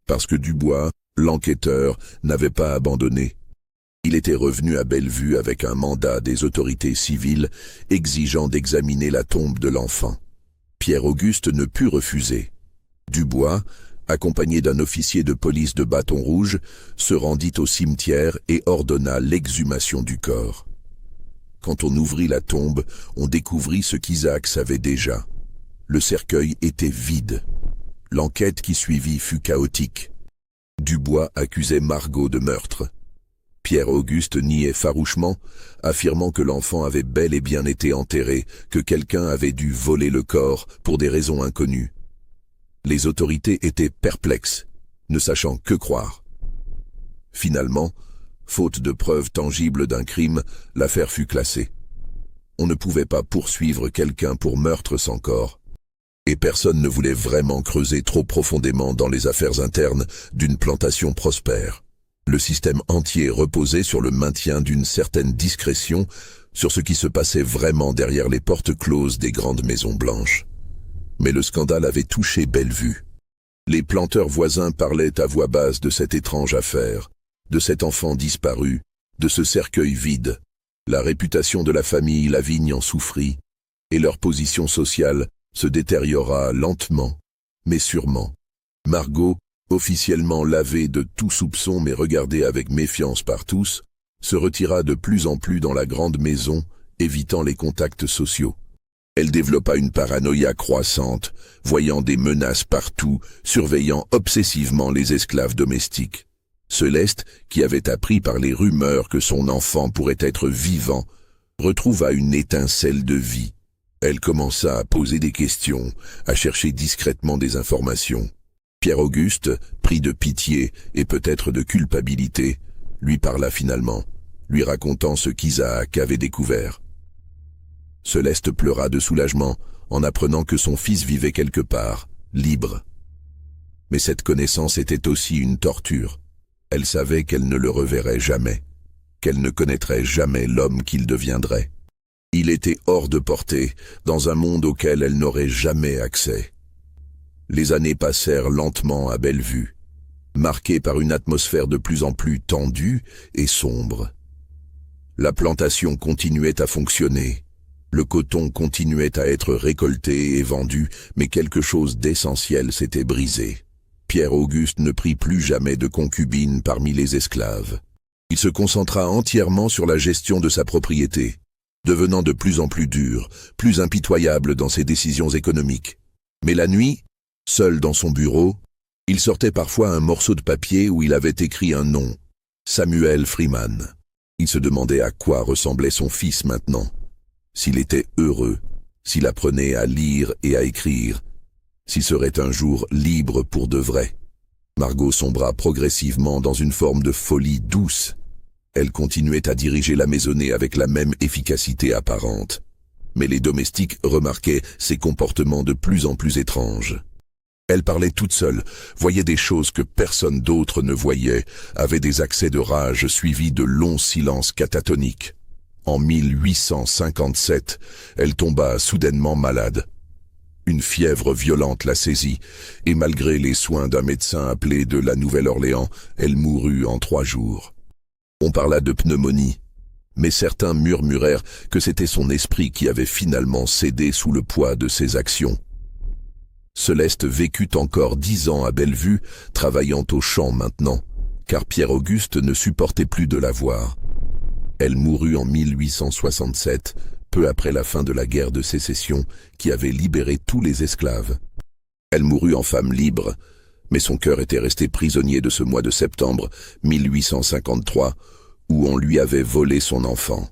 Parce que Dubois, l'enquêteur, n'avait pas abandonné. Il était revenu à Bellevue avec un mandat des autorités civiles exigeant d'examiner la tombe de l'enfant. Pierre-Auguste ne put refuser. Dubois, accompagné d'un officier de police de Bâton Rouge, se rendit au cimetière et ordonna l'exhumation du corps. Quand on ouvrit la tombe, on découvrit ce qu'Isaac savait déjà. Le cercueil était vide. L'enquête qui suivit fut chaotique. Dubois accusait Margot de meurtre. Pierre-Auguste niait farouchement, affirmant que l'enfant avait bel et bien été enterré, que quelqu'un avait dû voler le corps pour des raisons inconnues. Les autorités étaient perplexes, ne sachant que croire. Finalement, faute de preuves tangibles d'un crime, l'affaire fut classée. On ne pouvait pas poursuivre quelqu'un pour meurtre sans corps. Et personne ne voulait vraiment creuser trop profondément dans les affaires internes d'une plantation prospère. Le système entier reposait sur le maintien d'une certaine discrétion sur ce qui se passait vraiment derrière les portes closes des grandes maisons blanches. Mais le scandale avait touché Bellevue. Les planteurs voisins parlaient à voix basse de cette étrange affaire, de cet enfant disparu, de ce cercueil vide. La réputation de la famille Lavigne en souffrit, et leur position sociale se détériora lentement, mais sûrement. Margot, officiellement lavée de tout soupçon mais regardée avec méfiance par tous, se retira de plus en plus dans la grande maison, évitant les contacts sociaux. Elle développa une paranoïa croissante, voyant des menaces partout, surveillant obsessivement les esclaves domestiques. Céleste, qui avait appris par les rumeurs que son enfant pourrait être vivant, retrouva une étincelle de vie. Elle commença à poser des questions, à chercher discrètement des informations. Pierre-Auguste, pris de pitié et peut-être de culpabilité, lui parla finalement, lui racontant ce qu'Isaac avait découvert. Céleste pleura de soulagement en apprenant que son fils vivait quelque part, libre. Mais cette connaissance était aussi une torture. Elle savait qu'elle ne le reverrait jamais, qu'elle ne connaîtrait jamais l'homme qu'il deviendrait. Il était hors de portée, dans un monde auquel elle n'aurait jamais accès. Les années passèrent lentement à Bellevue, marquées par une atmosphère de plus en plus tendue et sombre. La plantation continuait à fonctionner. Le coton continuait à être récolté et vendu, mais quelque chose d'essentiel s'était brisé. Pierre-Auguste ne prit plus jamais de concubine parmi les esclaves. Il se concentra entièrement sur la gestion de sa propriété, devenant de plus en plus dur, plus impitoyable dans ses décisions économiques. Mais la nuit, seul dans son bureau, il sortait parfois un morceau de papier où il avait écrit un nom, Samuel Freeman. Il se demandait à quoi ressemblait son fils maintenant. S'il était heureux, s'il apprenait à lire et à écrire, s'il serait un jour libre pour de vrai. Margot sombra progressivement dans une forme de folie douce. Elle continuait à diriger la maisonnée avec la même efficacité apparente. Mais les domestiques remarquaient ses comportements de plus en plus étranges. Elle parlait toute seule, voyait des choses que personne d'autre ne voyait, avait des accès de rage suivis de longs silences catatoniques. En 1857, elle tomba soudainement malade. Une fièvre violente la saisit, et malgré les soins d'un médecin appelé de la Nouvelle-Orléans, elle mourut en 3 jours. On parla de pneumonie, mais certains murmurèrent que c'était son esprit qui avait finalement cédé sous le poids de ses actions. Céleste vécut encore 10 ans à Bellevue, travaillant au champ maintenant, car Pierre-Auguste ne supportait plus de la voir. Elle mourut en 1867, peu après la fin de la guerre de sécession qui avait libéré tous les esclaves. Elle mourut en femme libre, mais son cœur était resté prisonnier de ce mois de septembre 1853, où on lui avait volé son enfant.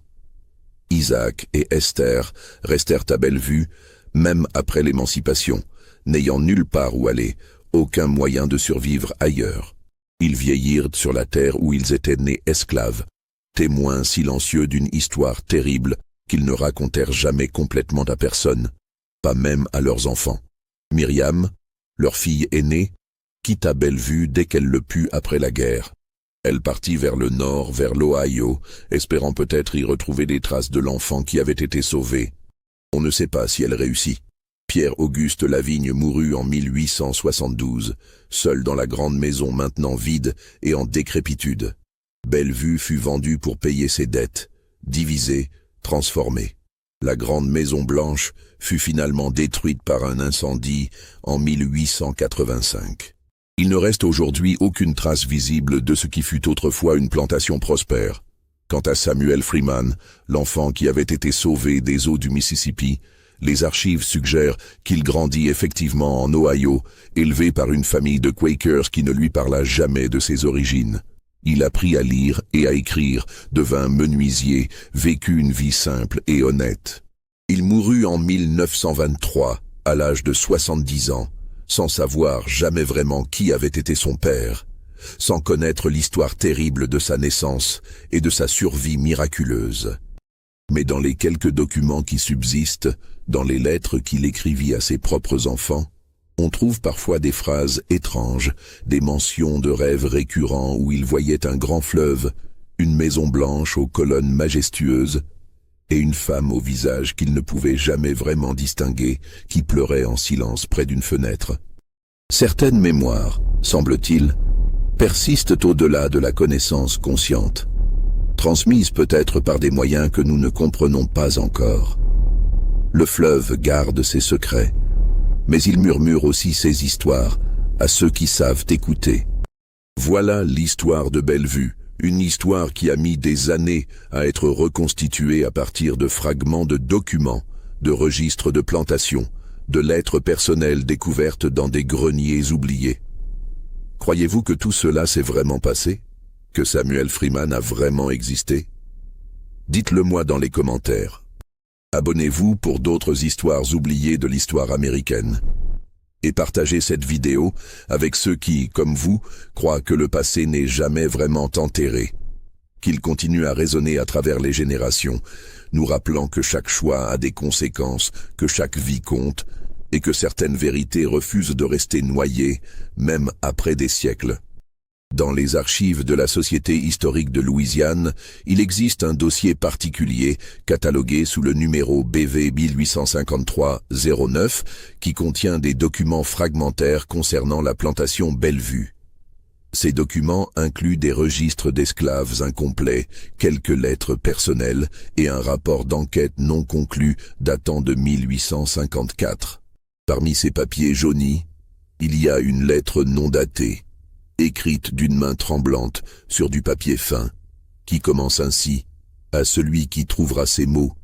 Isaac et Esther restèrent à Bellevue, même après l'émancipation, n'ayant nulle part où aller, aucun moyen de survivre ailleurs. Ils vieillirent sur la terre où ils étaient nés esclaves, témoins silencieux d'une histoire terrible qu'ils ne racontèrent jamais complètement à personne, pas même à leurs enfants. Myriam, leur fille aînée, quitta Bellevue dès qu'elle le put après la guerre. Elle partit vers le nord, vers l'Ohio, espérant peut-être y retrouver des traces de l'enfant qui avait été sauvé. On ne sait pas si elle réussit. Pierre-Auguste Lavigne mourut en 1872, seul dans la grande maison maintenant vide et en décrépitude. Bellevue fut vendue pour payer ses dettes, divisée, transformée. La grande maison blanche fut finalement détruite par un incendie en 1885. Il ne reste aujourd'hui aucune trace visible de ce qui fut autrefois une plantation prospère. Quant à Samuel Freeman, l'enfant qui avait été sauvé des eaux du Mississippi, les archives suggèrent qu'il grandit effectivement en Ohio, élevé par une famille de Quakers qui ne lui parla jamais de ses origines. Il apprit à lire et à écrire, devint menuisier, vécut une vie simple et honnête. Il mourut en 1923, à l'âge de 70 ans, sans savoir jamais vraiment qui avait été son père, sans connaître l'histoire terrible de sa naissance et de sa survie miraculeuse. Mais dans les quelques documents qui subsistent, dans les lettres qu'il écrivit à ses propres enfants, on trouve parfois des phrases étranges, des mentions de rêves récurrents où il voyait un grand fleuve, une maison blanche aux colonnes majestueuses, et une femme au visage qu'il ne pouvait jamais vraiment distinguer, qui pleurait en silence près d'une fenêtre. Certaines mémoires, semble-t-il, persistent au-delà de la connaissance consciente, transmises peut-être par des moyens que nous ne comprenons pas encore. Le fleuve garde ses secrets, mais il murmure aussi ses histoires à ceux qui savent écouter. Voilà l'histoire de Bellevue, une histoire qui a mis des années à être reconstituée à partir de fragments de documents, de registres de plantations, de lettres personnelles découvertes dans des greniers oubliés. Croyez-vous que tout cela s'est vraiment passé? Que Samuel Freeman a vraiment existé? Dites-le moi dans les commentaires. Abonnez-vous pour d'autres histoires oubliées de l'histoire américaine. Et partagez cette vidéo avec ceux qui, comme vous, croient que le passé n'est jamais vraiment enterré. Qu'il continue à résonner à travers les générations, nous rappelant que chaque choix a des conséquences, que chaque vie compte, et que certaines vérités refusent de rester noyées, même après des siècles. Dans les archives de la Société historique de Louisiane, il existe un dossier particulier, catalogué sous le numéro BV 1853-09, qui contient des documents fragmentaires concernant la plantation Bellevue. Ces documents incluent des registres d'esclaves incomplets, quelques lettres personnelles et un rapport d'enquête non conclu datant de 1854. Parmi ces papiers jaunis, il y a une lettre non datée, écrite d'une main tremblante sur du papier fin, qui commence ainsi: « À celui qui trouvera ces mots,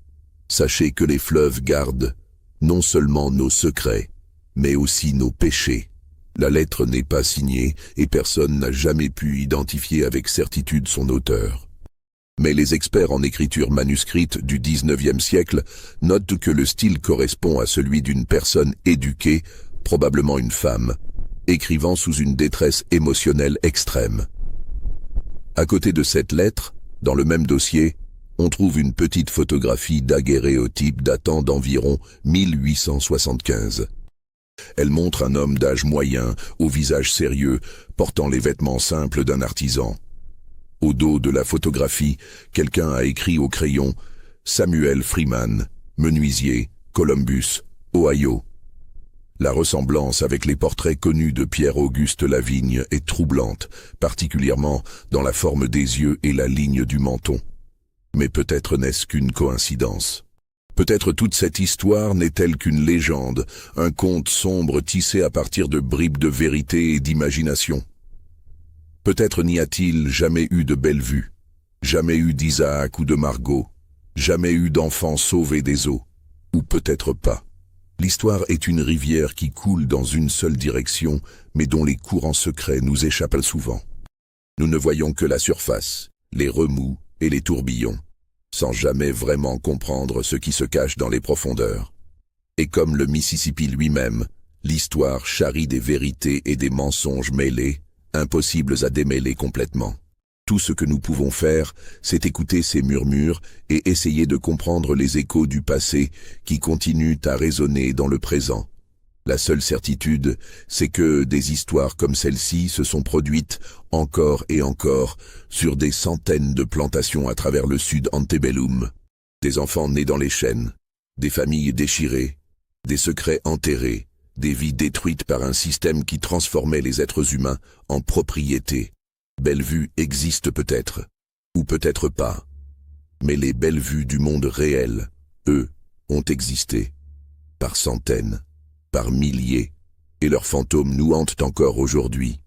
sachez que les fleuves gardent non seulement nos secrets, mais aussi nos péchés. » La lettre n'est pas signée et personne n'a jamais pu identifier avec certitude son auteur. Mais les experts en écriture manuscrite du XIXe siècle notent que le style correspond à celui d'une personne éduquée, probablement une femme, écrivant sous une détresse émotionnelle extrême. À côté de cette lettre, Dans le même dossier, on trouve une petite photographie daguerréotype datant d'environ 1875. Elle montre un homme d'âge moyen, au visage sérieux, portant les vêtements simples d'un artisan. Au dos de la photographie, quelqu'un a écrit au crayon « Samuel Freeman, menuisier, Columbus, Ohio ». La ressemblance avec les portraits connus de Pierre-Auguste Lavigne est troublante, particulièrement dans la forme des yeux et la ligne du menton. Mais peut-être n'est-ce qu'une coïncidence. Peut-être toute cette histoire n'est-elle qu'une légende, un conte sombre tissé à partir de bribes de vérité et d'imagination. Peut-être n'y a-t-il jamais eu de Bellevue, jamais eu d'Isaac ou de Margot, jamais eu d'enfants sauvés des eaux, ou peut-être pas. L'histoire est une rivière qui coule dans une seule direction, mais dont les courants secrets nous échappent souvent. Nous ne voyons que la surface, les remous et les tourbillons, sans jamais vraiment comprendre ce qui se cache dans les profondeurs. Et comme le Mississippi lui-même, l'histoire charrie des vérités et des mensonges mêlés, impossibles à démêler complètement. Tout ce que nous pouvons faire, c'est écouter ces murmures et essayer de comprendre les échos du passé qui continuent à résonner dans le présent. La seule certitude, c'est que des histoires comme celle-ci se sont produites encore et encore sur des centaines de plantations à travers le sud antebellum. Des enfants nés dans les chênes, des familles déchirées, des secrets enterrés, des vies détruites par un système qui transformait les êtres humains en propriétés. Bellevue existe peut-être, ou peut-être pas. Mais les Bellevues du monde réel, eux, ont existé. Par centaines, par milliers, et leurs fantômes nous hantent encore aujourd'hui.